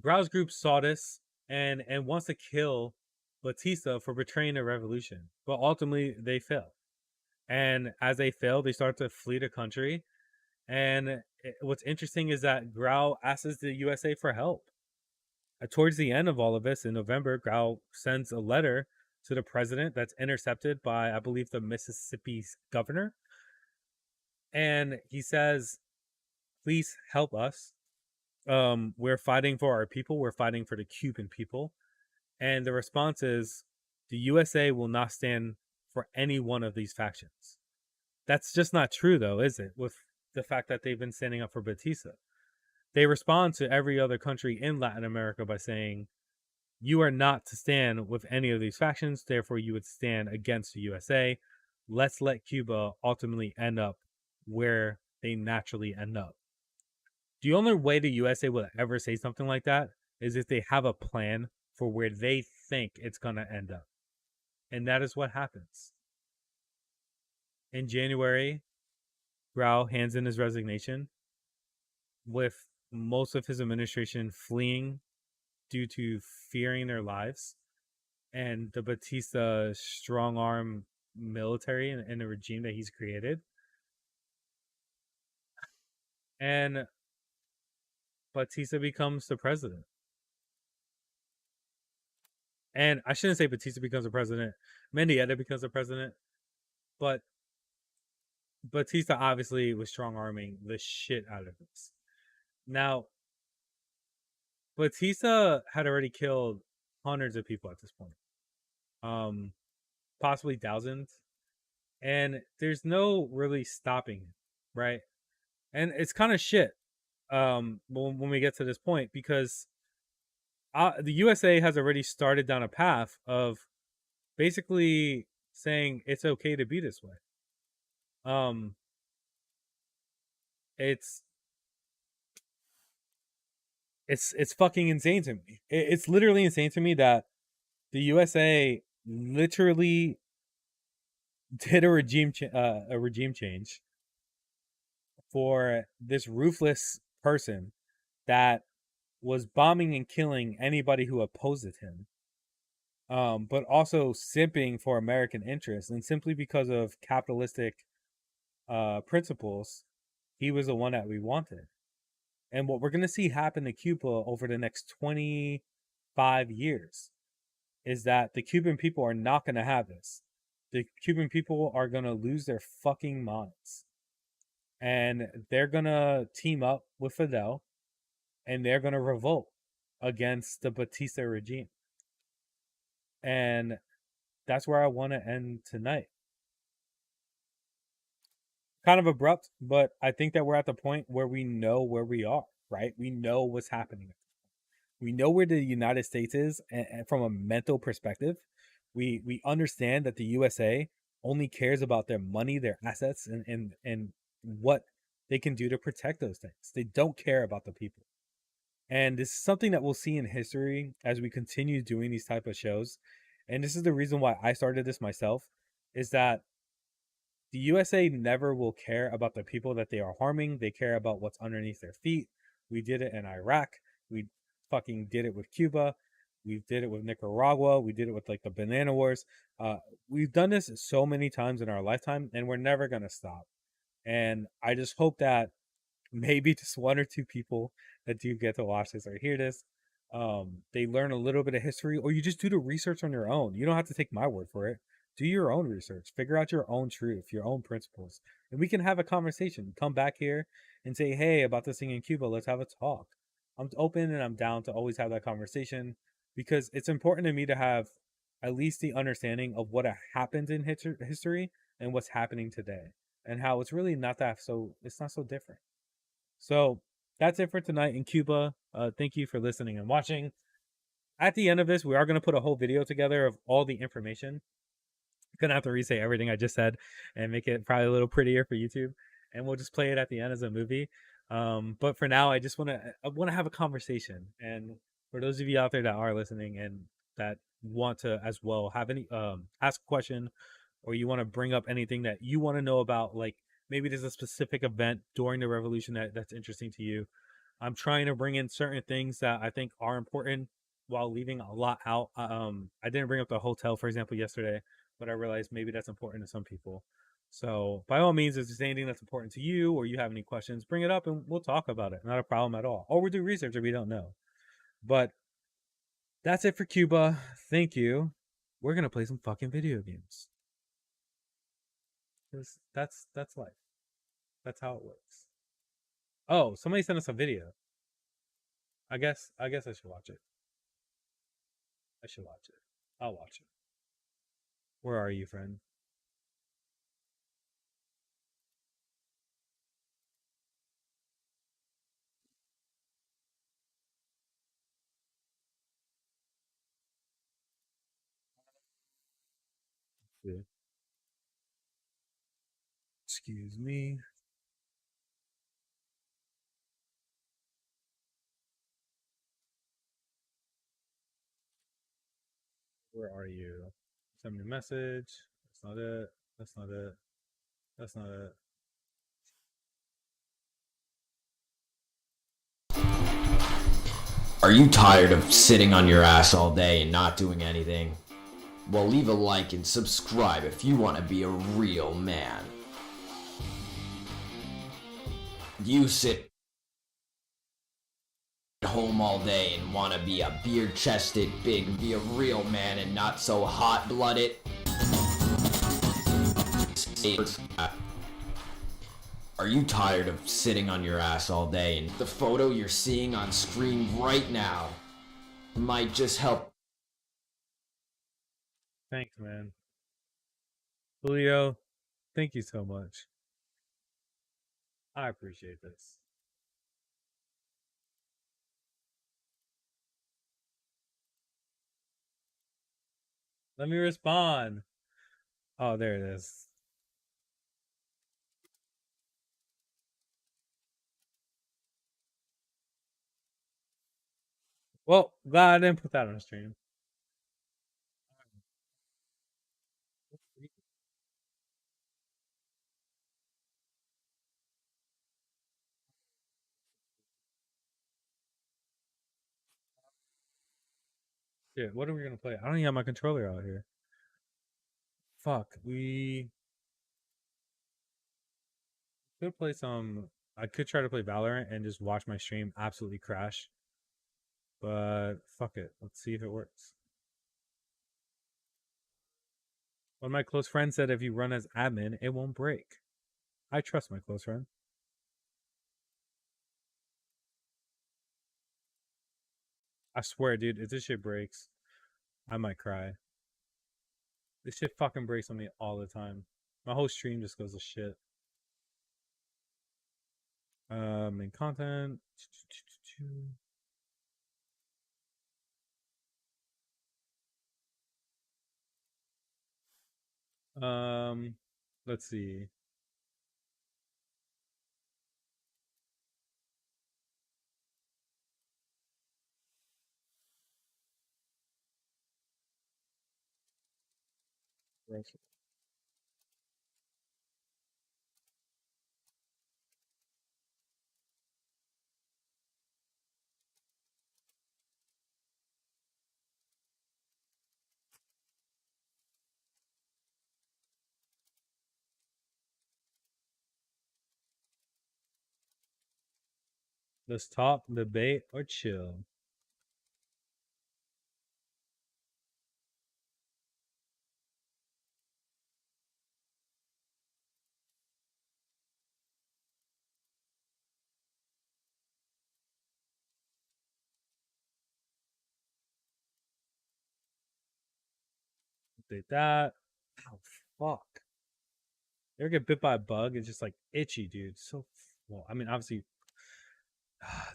Grau's group saw this and wants to kill Batista for betraying the revolution, but ultimately they fail. And as they fail, they start to flee the country. And what's interesting is that Grau asks the USA for help. Towards the end of all of this, in November, Grau sends a letter to the president that's intercepted by, I believe, the Mississippi's governor. And he says, please help us. We're fighting for our people. We're fighting for the Cuban people. And the response is, the USA will not stand for any one of these factions. That's just not true, though, is it? With the fact that they've been standing up for Batista. They respond to every other country in Latin America by saying, you are not to stand with any of these factions, therefore you would stand against the USA. Let's let Cuba ultimately end up where they naturally end up. The only way the USA will ever say something like that is if they have a plan for where they think it's going to end up. And that is what happens. In January, Grau hands in his resignation, with most of his administration fleeing due to fearing their lives, and the Batista strong arm military and the regime that he's created. And Batista becomes the president. And I shouldn't say Batista becomes a president. Mendieta becomes a president, but Batista obviously was strong arming the shit out of this. Now, Batista had already killed hundreds of people at this point, possibly thousands, and there's no really stopping him, right? And it's kind of shit when we get to this point, because the USA has already started down a path of basically saying it's okay to be this way. Um, it's fucking insane to me. It's literally insane to me that the USA literally did a regime change for this ruthless person that was bombing and killing anybody who opposed him, but also simping for American interests, and simply because of capitalistic principles, he was the one that we wanted. And what we're going to see happen to Cuba over the next 25 years is that the Cuban people are not going to have this. The Cuban people are going to lose their fucking minds. And they're going to team up with Fidel, and they're going to revolt against the Batista regime. And that's where I want to end tonight. Kind of abrupt, but I think that we're at the point where we know where we are, right? We know what's happening. We know where the United States is, and from a mental perspective, we understand that the USA only cares about their money, their assets, and what they can do to protect those things. They don't care about the people. And this is something that we'll see in history as we continue doing these type of shows. And this is the reason why I started this myself, is that the USA never will care about the people that they are harming. They care about what's underneath their feet. We did it in Iraq. We fucking did it with Cuba. We did it with Nicaragua. We did it with like the banana wars. We've done this so many times in our lifetime, and we're never going to stop. And I just hope that maybe just one or two people that do get to watch this or hear this, they learn a little bit of history, or you just do the research on your own. You don't have to take my word for it. Do your own research, figure out your own truth, your own principles, and we can have a conversation. Come back here and say, hey, about this thing in Cuba, let's have a talk. I'm open and I'm down to always have that conversation, because it's important to me to have at least the understanding of what happened in history and what's happening today, and how it's really not that so, it's not so different. So that's it for tonight in Cuba. Thank you for listening and watching. At the end of this, we are going to put a whole video together of all the information. Gonna have to re-say everything I just said and make it probably a little prettier for YouTube, and we'll just play it at the end as a movie. But for now, I just want to have a conversation. And for those of you out there that are listening and that want to as well have any ask a question, or you want to bring up anything that you want to know about, like maybe there's a specific event during the revolution that's interesting to you. I'm trying to bring in certain things that I think are important while leaving a lot out. I didn't bring up the hotel, for example, yesterday, but I realized maybe that's important to some people. So by all means, if there's anything that's important to you, or you have any questions, bring it up and we'll talk about it. Not a problem at all. Or we'll do research if we don't know. But that's it for Cuba. Thank you. We're gonna play some fucking video games. That's life. That's how it works. Oh, somebody sent us a video. I guess I should watch it. I should watch it. I'll watch it. Where are you, friend? Yeah. Excuse me. Where are you? Send me a message. That's not it. That's not it. That's not it. Are you tired of sitting on your ass all day and not doing anything? Well, leave a like and subscribe if you want to be a real man. You sit home all day and want to be a beer-chested pig, be a real man and not so hot-blooded? Are you tired of sitting on your ass all day and the photo you're seeing on screen right now might just help? Thanks, man. Julio, thank you so much. I appreciate this. Let me respond. Oh, there it is. Well, glad I didn't put that on stream. Shit, what are we gonna play? I don't even have my controller out here. Fuck, we could play some. I could try to play Valorant and just watch my stream absolutely crash. But fuck it. Let's see if it works. One of my close friends said if you run as admin, it won't break. I trust my close friend. I swear, dude, if this shit breaks, I might cry. This shit fucking breaks on me all the time. My whole stream just goes to shit. Main content. Let's see. Let's talk, debate, or chill. Update that. Oh, fuck. You ever get bit by a bug? It's just like itchy, dude. So, well, I mean, obviously,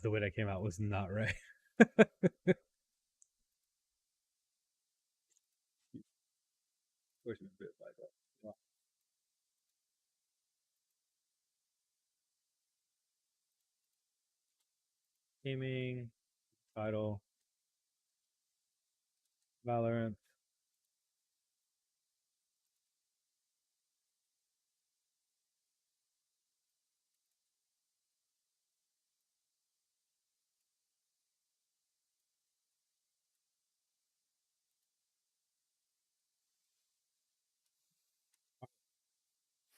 the way that came out was not right. Gaming, title, Valorant.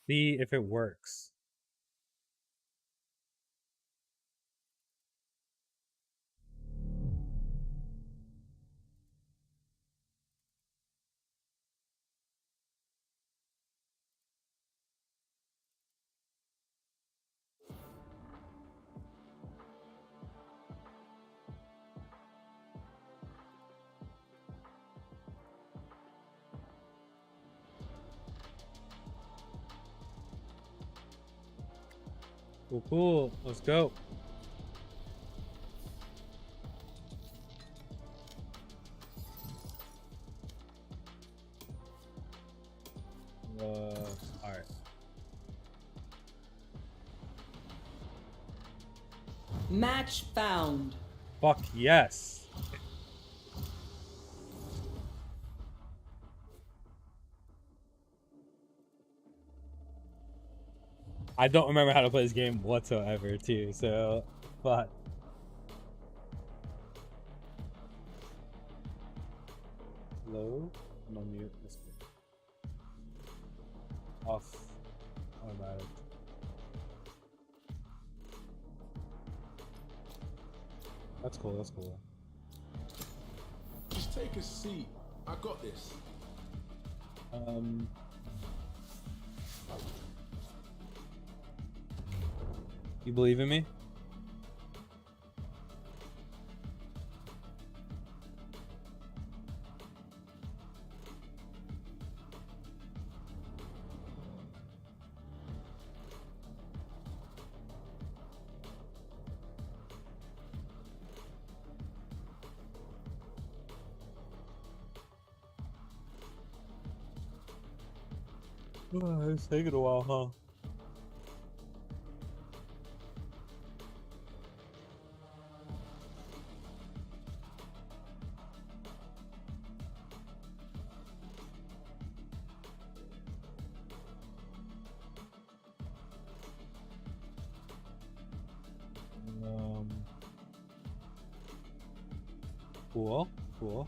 See if it works. Cool, cool. Let's go. All right. Match found. Fuck yes. I don't remember how to play this game whatsoever, too. So, but low. I'm gonna mute this. Off. Automatic. That's cool. That's cool. Just take a seat. I got this. You believe in me? It's taking a while, huh? Cool, cool.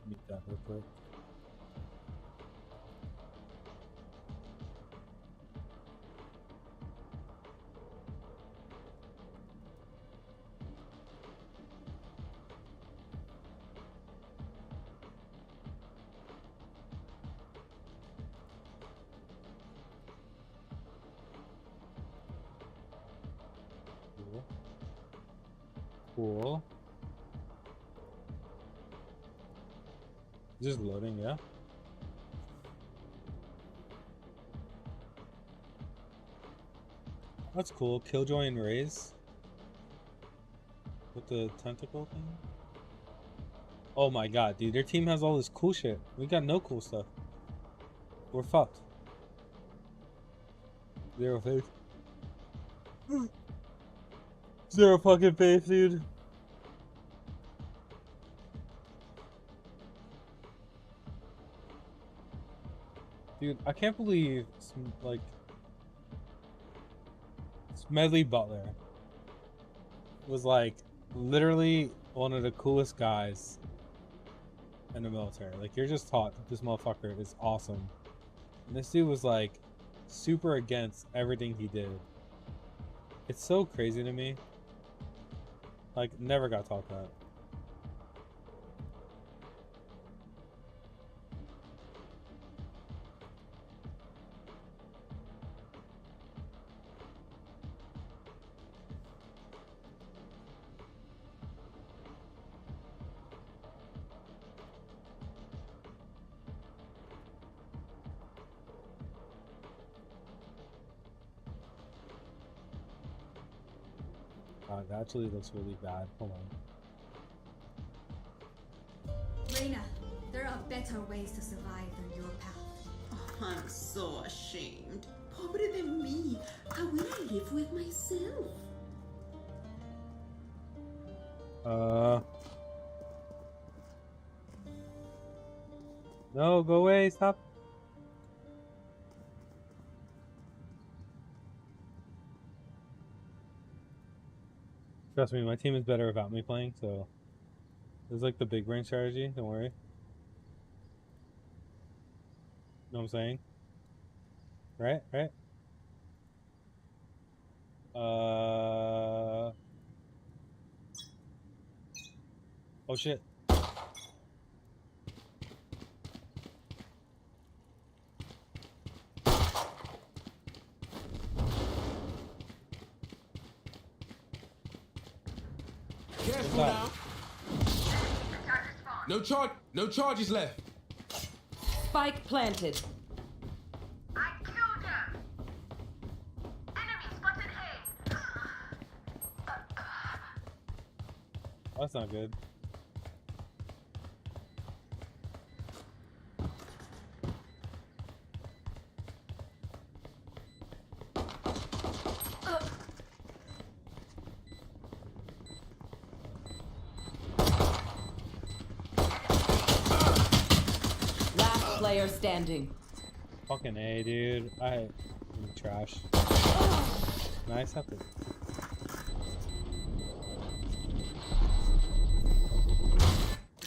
Meet that real quick. Cool. Cool. Just loading, yeah. That's cool. Killjoy and Raze. With the tentacle thing. Oh my god, dude. Their team has all this cool shit. We got no cool stuff. We're fucked. Zero faith. Zero fucking faith, dude. Dude, I can't believe like Smedley Butler was like literally one of the coolest guys in the military. Like, you're just taught that this motherfucker is awesome. And this dude was like super against everything he did. It's so crazy to me. Like, never got taught that. It actually looks really bad. Hold on. Reina, there are better ways to survive than your path. Oh, I'm so ashamed. Pobre de me. How will I live with myself? No, go away, stop. Trust me, my team is better without me playing, so this is like the big brain strategy, don't worry. Know what I'm saying? Right? Right? Oh shit. Careful that? now. No charges left. Spike planted. I killed her. Enemy spotted A. That's not good. Last player standing. Fucking A, dude. I'm trash. Nice epic.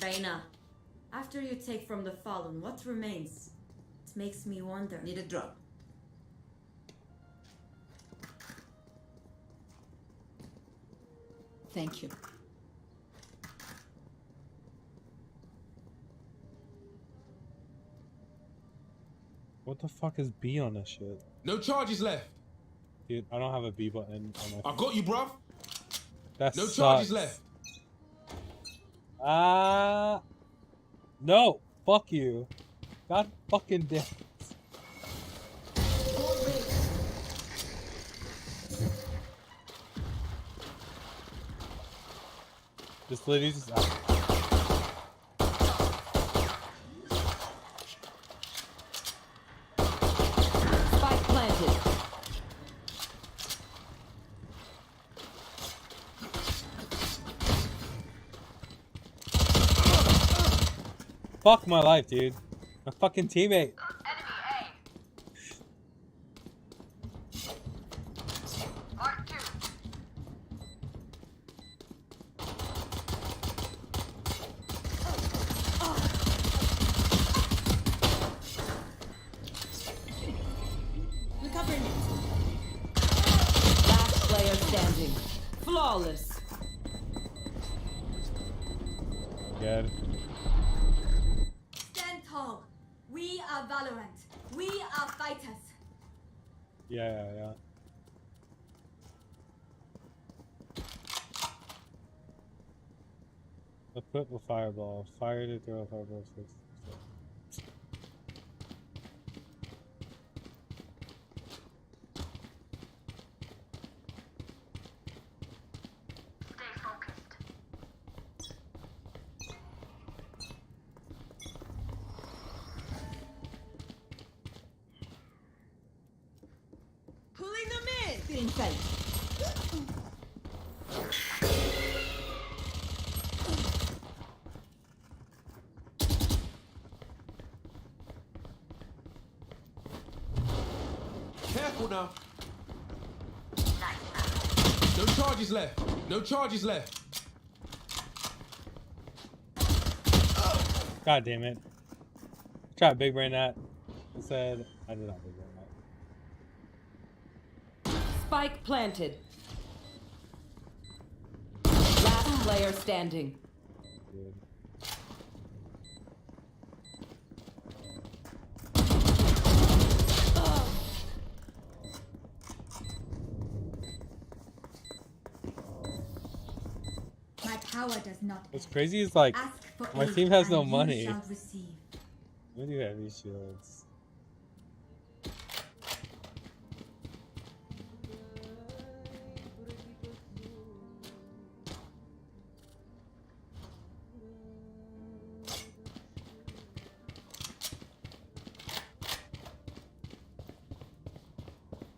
Reina, after you take from the fallen, what remains? It makes me wonder. Need a drop. Thank you. What the fuck is B on this shit? No charges left. Dude, I don't have a B button on my I got you, bruv. That No sucks. charges left. No, fuck you. God fucking damn it. This lady's just out. Spike planted. Fuck my life, dude. My fucking teammate. Enemy A. Mark 2. Recovering it. Last player standing. Flawless. Good. Stand tall. We are Valorant. We are fighters. Yeah. Equip with fireball. Fire to throw a fireball. Stay focused. Pulling them in. Feeling safe. Careful now. Nice. No charges left. No charges left. God damn it. Try to big brain that. I said I did not big brain that. Spike planted. Last player standing. Dude. My power does not What's end. crazy is like Ask for my aid team has no and money. You shall receive. we do have these shields.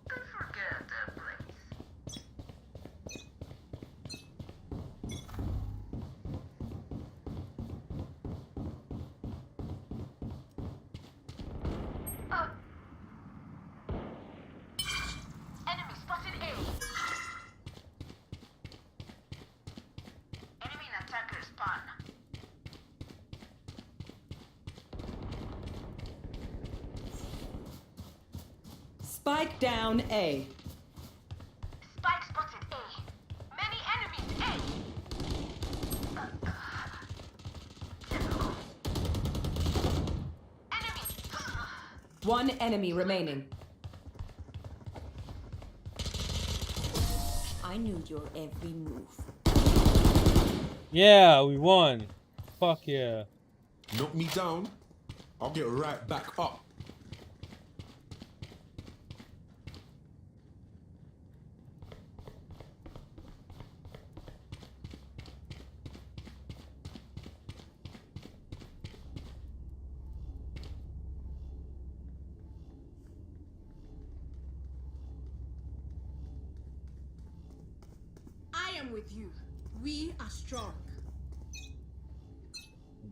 Don't forget the place. Enemy spotted A. Enemy in attacker spawn. Spike down A. Spike spotted A. Many enemies A. Enemy. One enemy remaining. I knew your every move. Yeah, we won. Fuck yeah. Knock me down. I'll get right back up. I am with you. We are strong.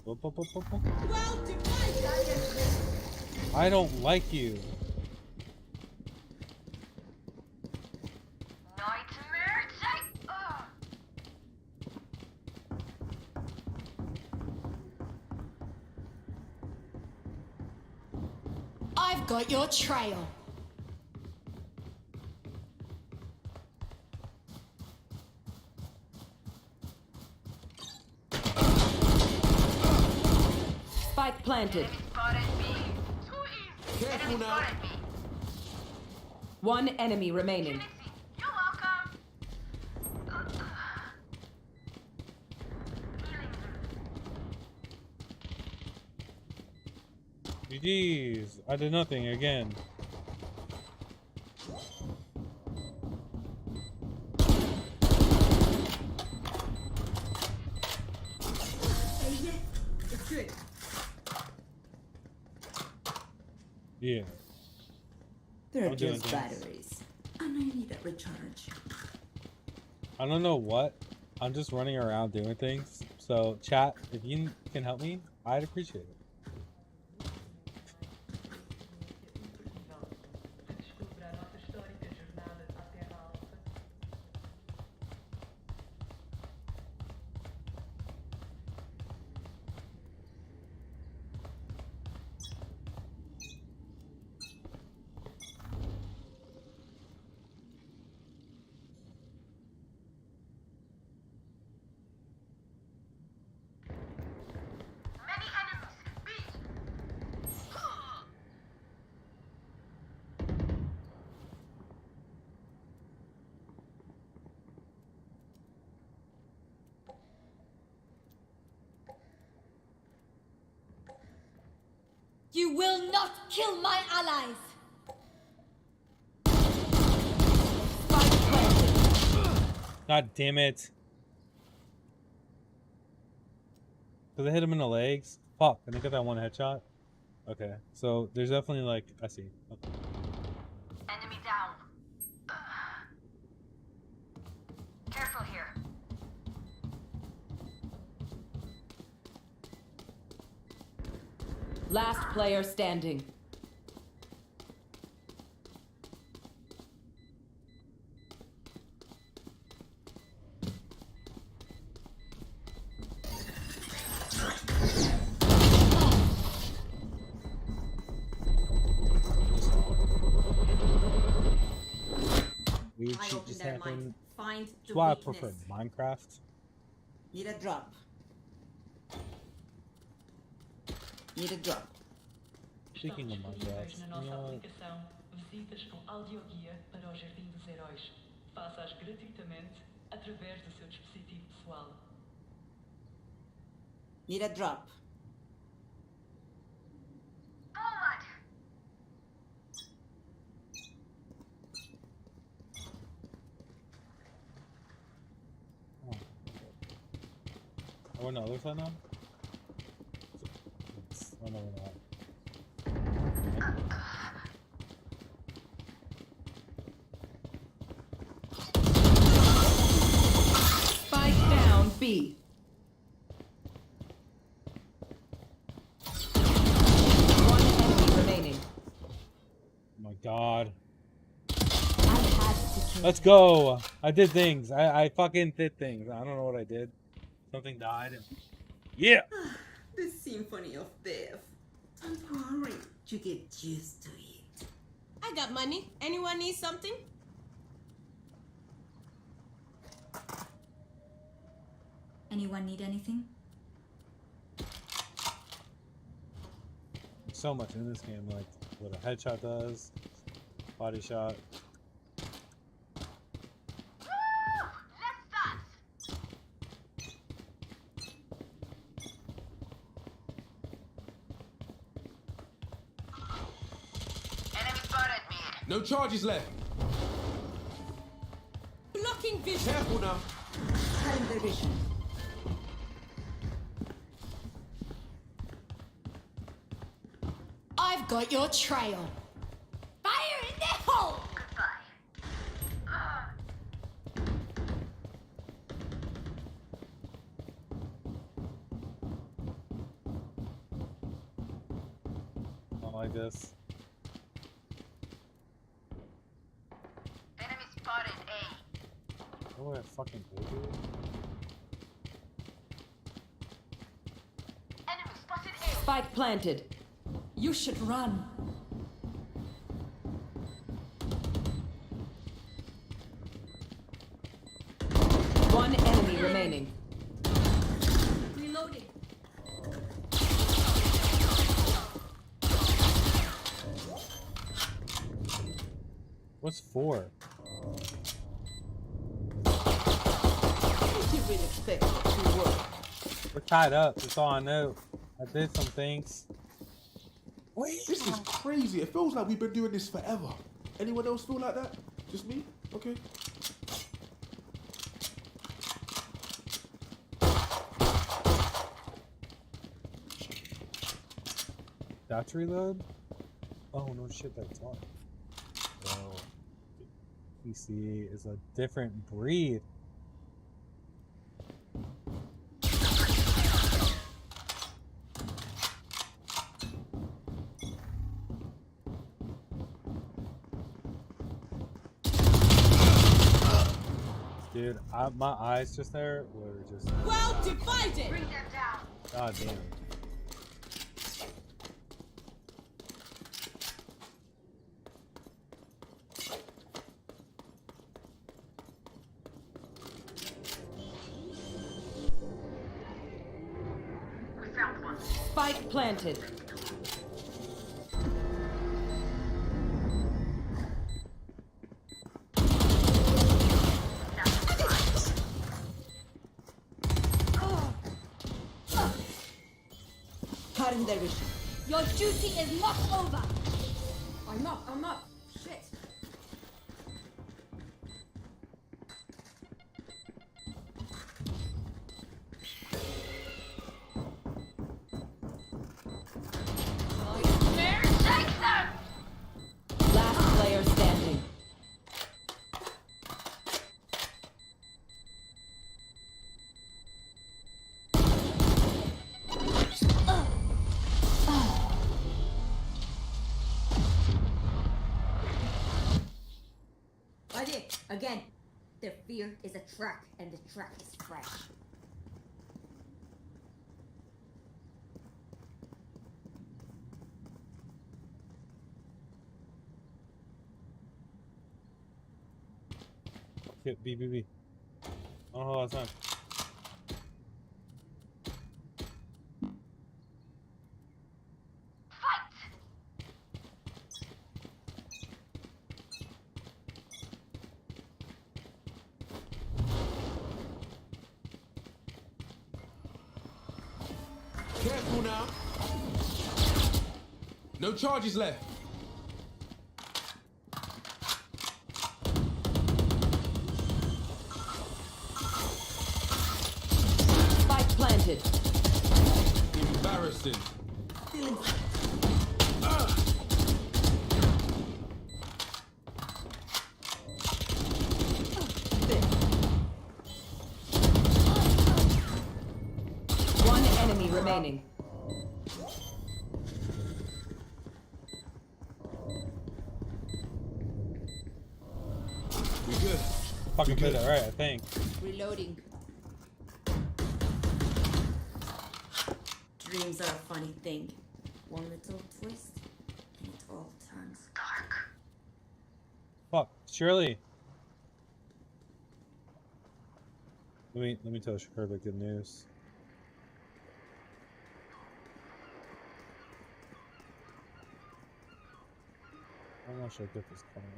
Well Well defined. I don't like you. Nightmare take. I've got your trail. Spike planted. Enemy spotted B. Too easy. Careful Enemy now. spotted B. One enemy remaining. You're welcome. GG's. I did nothing again. Yeah, it's good. Yeah. They're I'm doing just things. batteries. And I need a recharge. I don't know what. I'm just running around doing things. So, chat, if you can help me, I'd appreciate it. Many enemies. B. You will not kill my allies. Spike planted. God damn it. Did I hit him in the legs? Fuck, I didn't get that one headshot. Okay, so there's definitely like, I see. Okay. Enemy down. Careful here. Last player standing. Weird I shit open just their happened. mind. Find the That's why I weakness. prefer Minecraft. Need a drop. Need a drop. Speaking of Minecraft, na you nossa know what? aplicação visitas com audioguia para o Jardim dos Heróis. Faça-as gratuitamente através do seu dispositivo pessoal. Need a drop. Forward. Oh, we're on the other side now? Oh, no, we're not. Spike down B. One enemy remaining. Oh my god. I had to kill. Let's go! I did things. I fucking did things. I don't know what I did. Something died. And... Yeah! The symphony of death. Don't worry, you get used to it. I got money. Anyone need something? Anyone need anything? So much in this game, like what a headshot does, body shot. Woo! Let's dance. Enemy spotted me. No charges left. Blocking vision. Careful now. Cutting their vision. I've got your trail. Fire in the hole. Goodbye. Not like this. Enemy spotted A. Oh, I fucking hate you. Enemy spotted A. Spike planted. You should run. One enemy remaining. Reloading. What's 4? You really expect it to work. We're tied up. That's all I know. I did some things. This is crazy. It feels like we've been doing this forever. Anyone else feel like that? Just me? Okay. Dot reload? Oh no shit, that's on. Well, PC is a different breed. Dude, my eyes just there were just. Well divided. Bring them down. God damn. We found one. Spike planted. Cutting their vision. Your duty is not over. I'm up. Shit. Take them! Last player standing. I did. Again. Their fear is a trap, and the trap is fresh. Hit B. Oh, that's not. Careful now. No charges left. Spike planted. Embarrassing. One enemy remaining. We good. Fucking did it right, I think. Reloading. Dreams are a funny thing. One little twist, and it all turns dark. Fuck, Shirley. Let me tell her the good news. I'm not sure if this coming.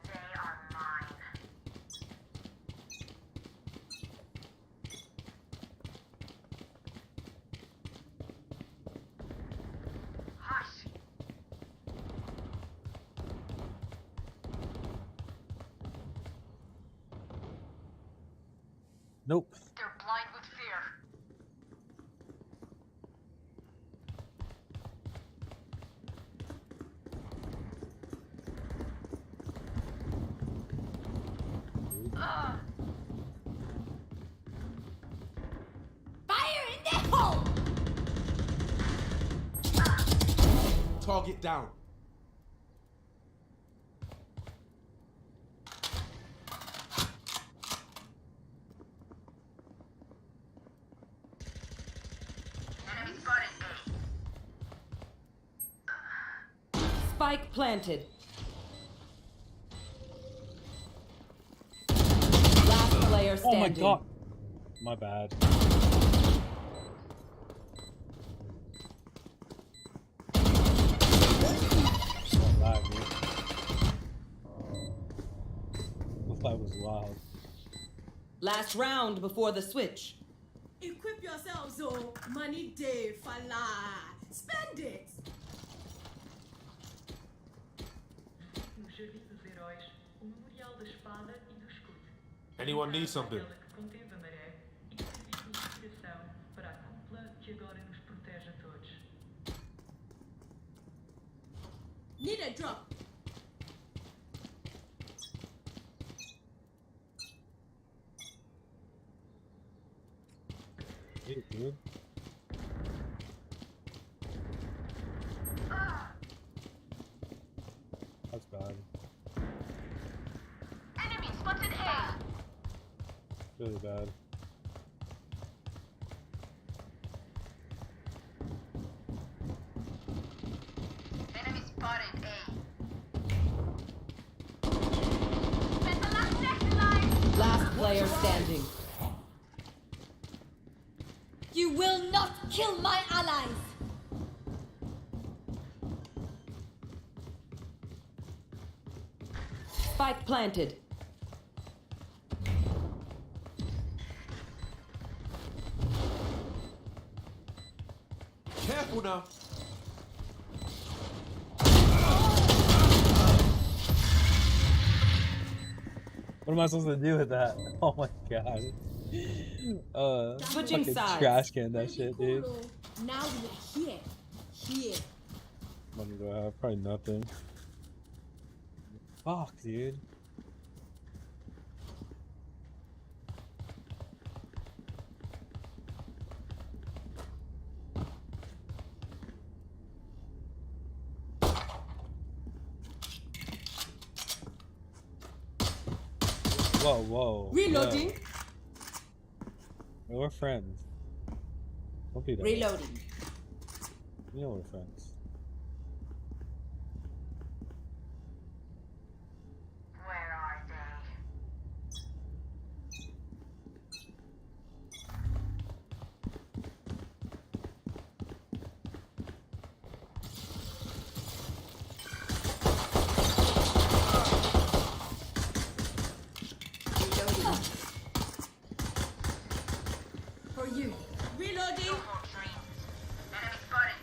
They are mine. Hush. Nope. They're blind with fear. Fire in the hole. Target down. Spike planted. Last player Oh my standing. god. My bad. That lag, dude. That was wild. Last round before the switch. Equip yourselves, oh. Money day, fala. Spend it. No Jardim dos Heróis, o Memorial da Espada e do Escudo. Anyone need something? Aquela que conteve a maré e que serviu de inspiração para a cúpula que agora nos protege a todos. Need a drop. Hey, dude. That's bad. Enemy spotted A. Really bad. Enemy spotted A. Spend the last next line. Last player standing. You will not kill my allies. Spike planted. Careful now. What am I supposed to do with that? Oh my god. Switching fucking sides. trash can that shit, dude. Now we are here. Here. Money do I have? Probably nothing. Fuck, dude. Whoa, whoa. Reloading. Yeah. We're friends. Don't be that. Reloading. You know we're friends. Where are they? Reloading. For you. Reloading. No more dreams. Enemy spotted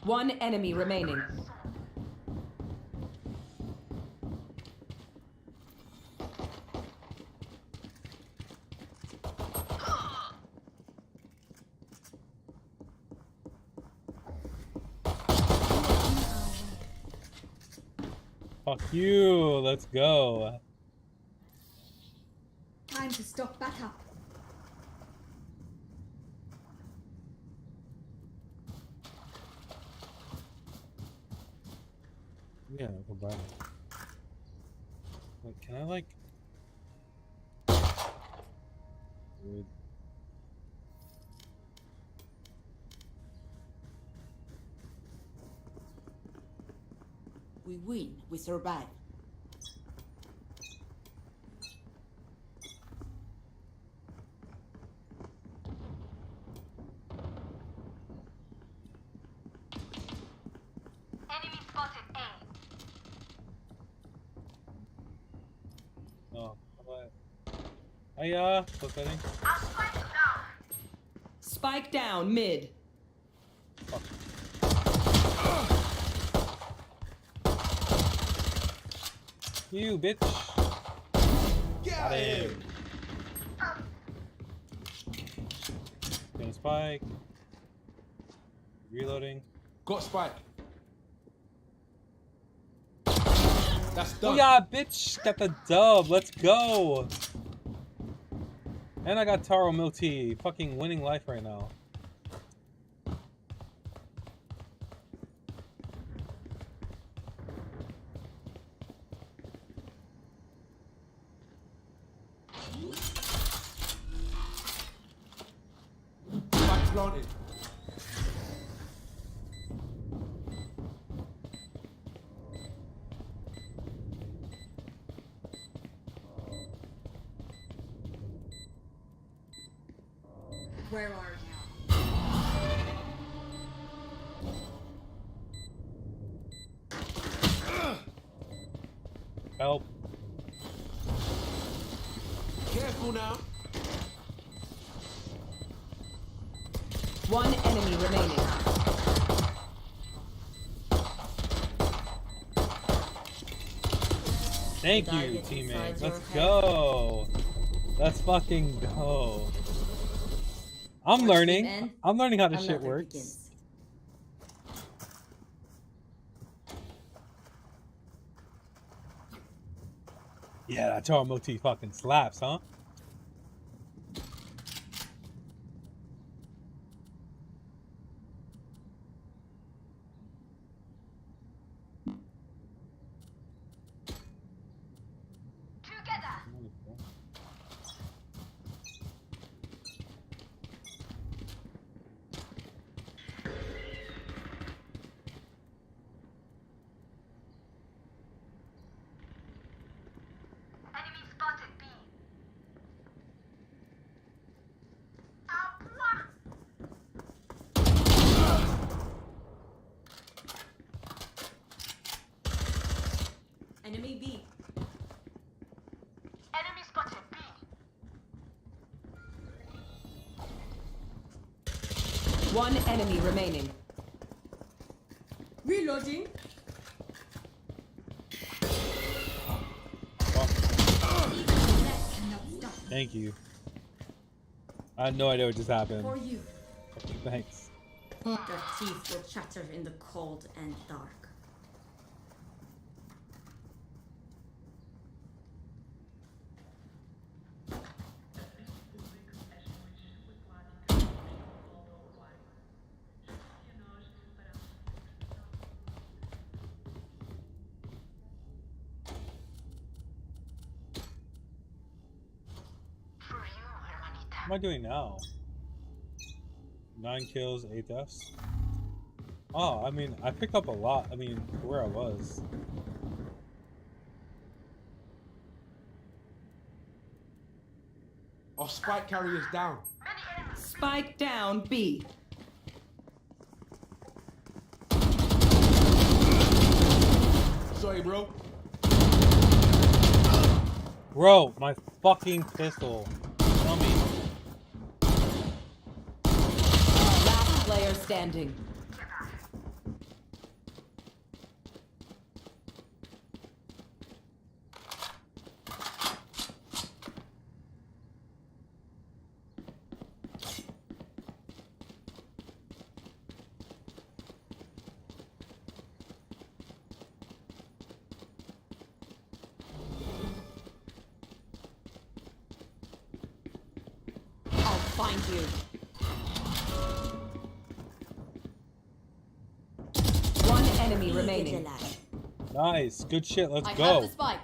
A. One enemy remaining. Fuck you. Let's go. Time to stock back up. Yeah, combine it. Wait, can I like? Dude. We win. We survive. Enemy spotted A. Oh, what? Hiya, pathetic. I'll spike down. Spike down mid. You bitch. Get him. Getting spike. Reloading. Got Spike. That's Oh done. yeah, bitch. Got the dub. Let's go. And I got Taro Milty. Fucking winning life right now. planted. Where are you? Help. Careful now. One enemy remaining. Thank Did I you, get teammate. inside Let's your head? go. Let's fucking go. I'm Watch learning. the end. I'm learning how this shit Another works. begins. Yeah, that Toro motif fucking slaps, huh? Together. Enemy spotted B. Apua. Enemy B. Enemy spotted B. One enemy remaining. Reloading. Thank you. I had no idea what just happened. For you. Thanks. Your teeth will chatter in the cold and dark. For you, hermanita. What am I doing now? 9 kills, 8 deaths. Oh, I mean, I picked up a lot. I mean, where I was. Our spike carrier's down. Many enemies. Spike down B. Sorry, bro. Bro, my fucking pistol. Tell me. Last player standing. I'll find you. One enemy remaining. Nice. Good shit. Let's I have go. the spike.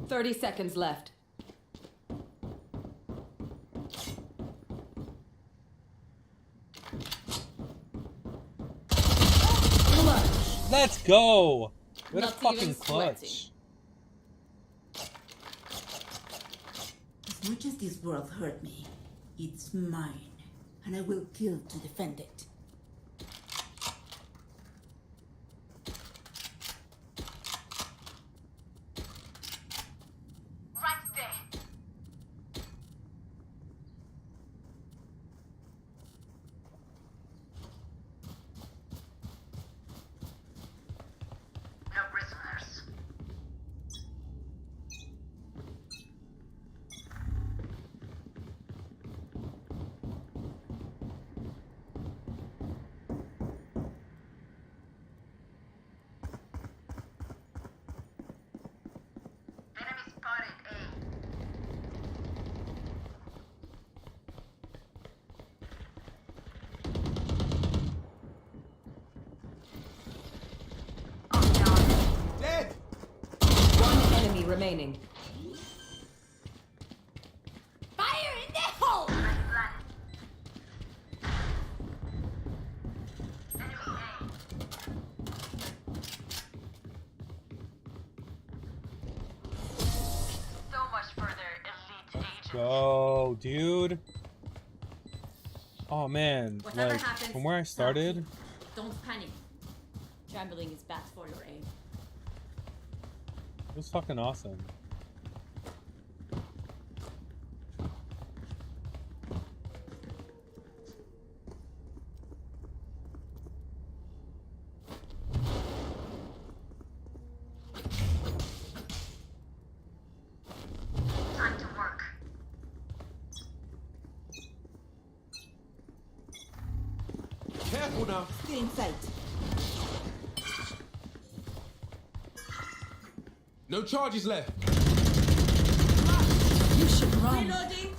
30 seconds left. Let's go. What a Not fucking even clutch. As much as this world hurt me, it's mine, and I will kill to defend it. Right there. No prisoners. Enemy spotted A. Dead. One enemy remaining. Fire in the go, dude. Oh man, Whatever like happens, from where I started, don't panic. Trembling is bad for your aim. it was fucking awesome. Time to work. Careful now. Stay in sight. No charges left. You should run. Reloading.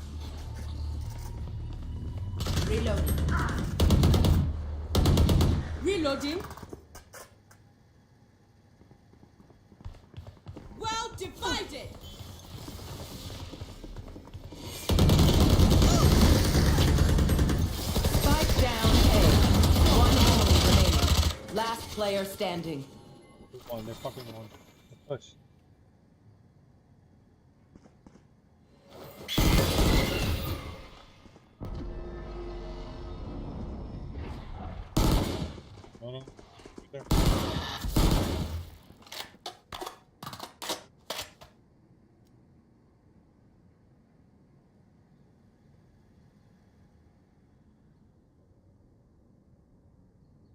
Reloading. Reloading. Well divided. Spike down A. One enemy remaining. Last player standing. They're fucking one. Push. No, no. Right there.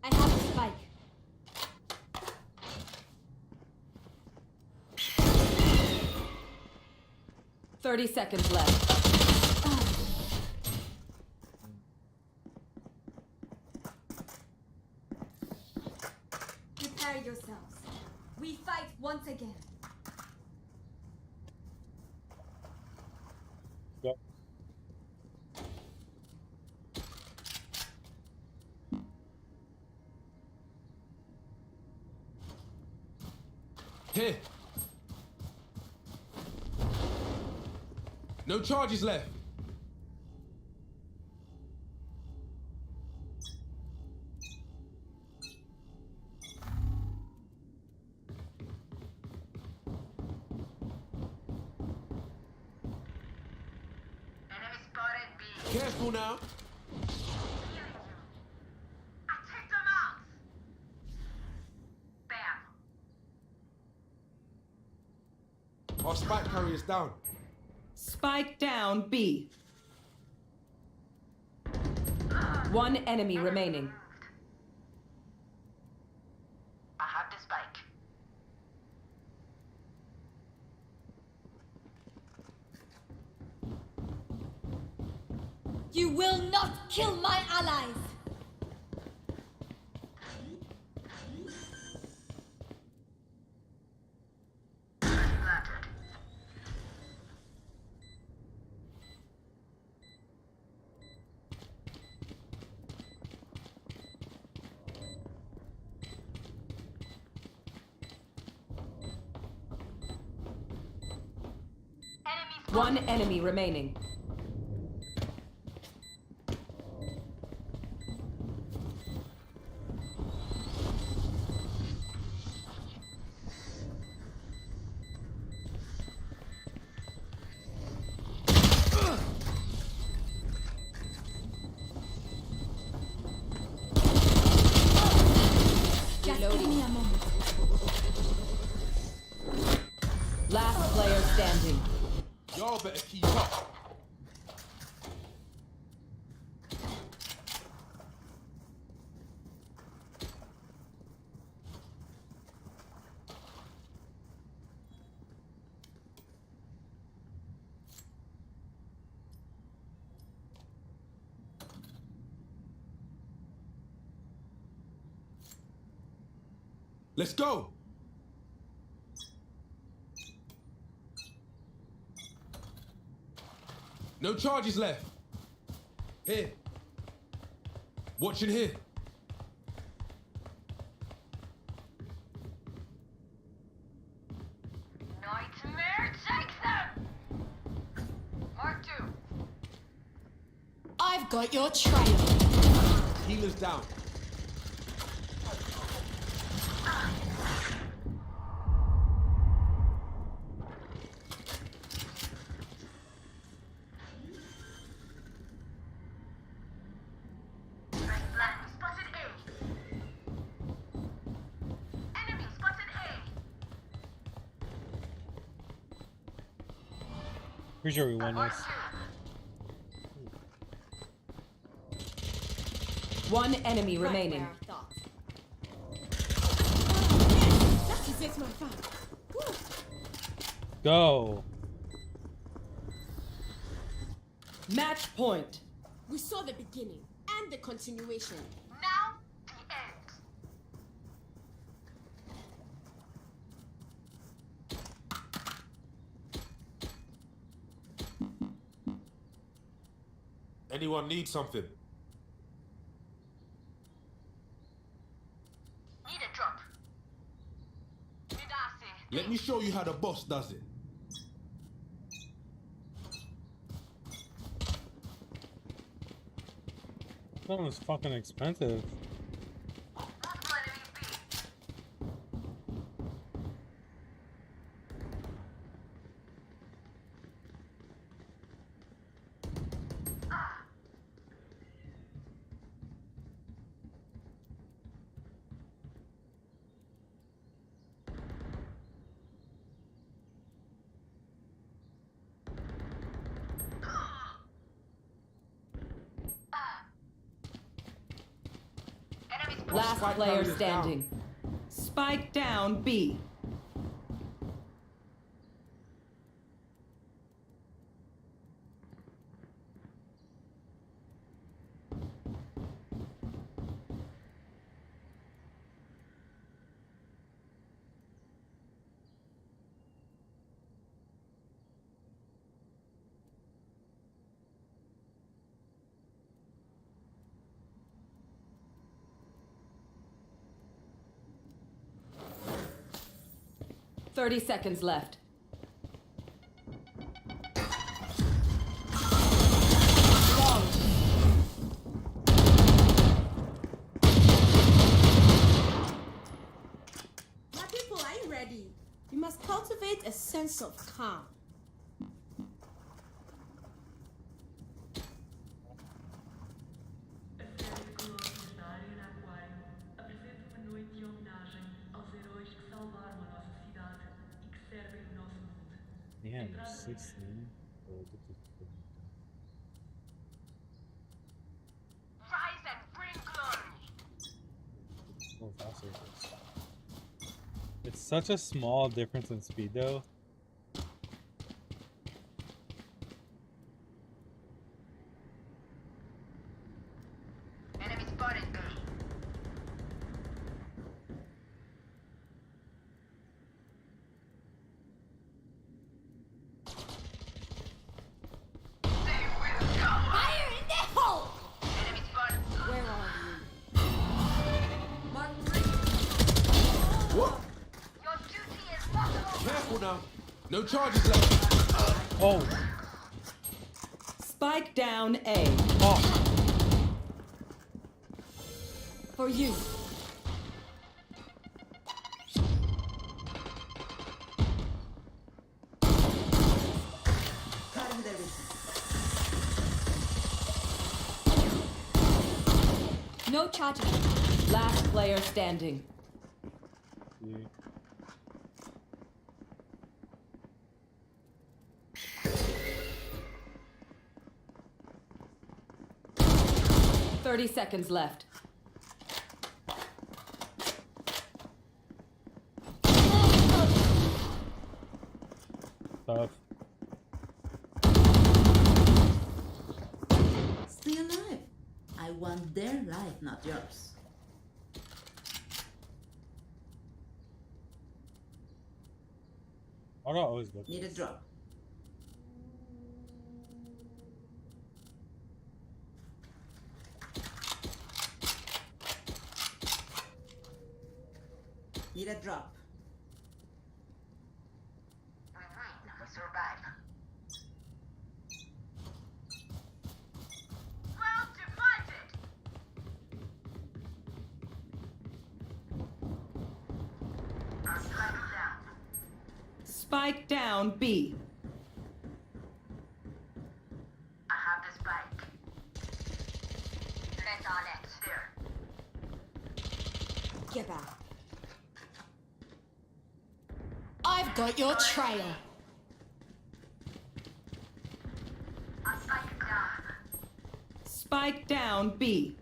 I have the spike. Thirty seconds left. Prepare yourselves. We fight once again. Go. Here. No charges left. Enemy spotted B. Careful now. I take them out. Bam. Our spike carrier's down. Spike down B. One enemy remaining. I have the spike. You will not kill my allies. Planted. Enemy One enemy remaining. Just give me a moment. Last player standing. Y'all better keep up. Let's go. No charges left. Here. Watching here. Nightmare takes them. Mark 2. I've got your trail. Healer's down. Pretty sure we won this. One enemy remaining. Right where I thought. That is it, my friend. Woo. Go. Match point. We saw the beginning and the continuation. Now, the end. Anyone need something? Need a drop. Midasi. Let me show you how the boss does it. That was fucking expensive. Multiple enemies B. Enemies B. Last Spike player carriers standing. Spike down B. Thirty seconds left. My people, are you ready? You must cultivate a sense of calm. A série de colónias da Arena Aquário apresenta uma noite de homenagem aos heróis que salvaram a nossa cidade e que servem o nosso mundo. Yeah, Entrada 16. Rise and bring glory. Oh, faster. It's such a small difference in speed, though. Enemy spotted B. They will come. Fire in the hole! Enemy spotted. Where are you? Mark 3. What? Your duty is possible. Careful now. No charges left. Oh, Spike down A. oh. For you. Cutting the rhythm. No charging. Last player standing. Yeah. 30 seconds left. Tough. Stay alive. I want their life, not yours. Why do I always look? Need a drop. Need a drop. We win. We survive. Well divided. Our spike down. Spike down B. I have the spike. Let's all it. There. Get back. I've got your trail. Spike down B.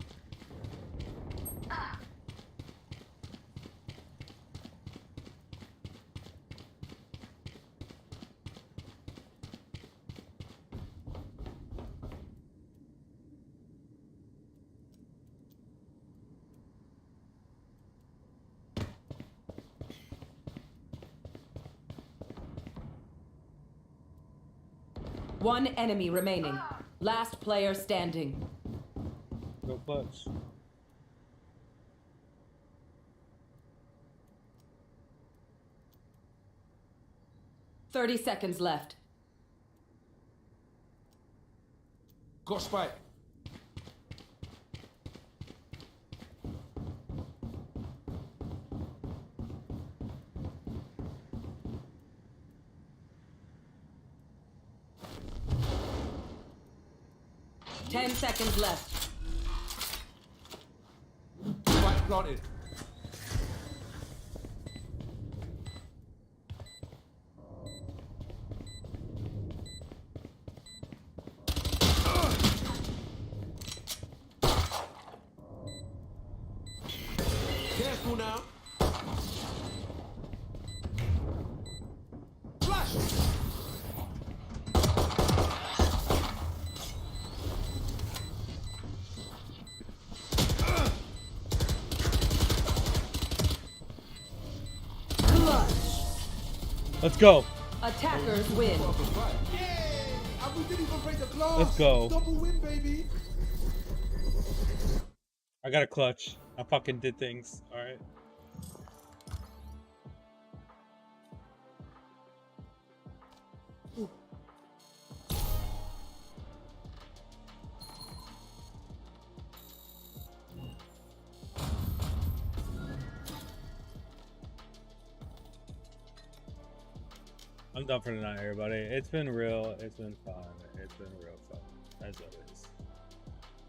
One enemy remaining. Last player standing. Go clutch. Thirty seconds left. Got spike. Ten seconds left. Spike planted. Careful now. Flash! Let's go. Attackers win. Yay! And we didn't even break the glass. Let's go. Double win, baby. I got a clutch. I fucking did things. All right. I'm done for tonight, everybody. It's been real. It's been fun. It's been real fun, as always.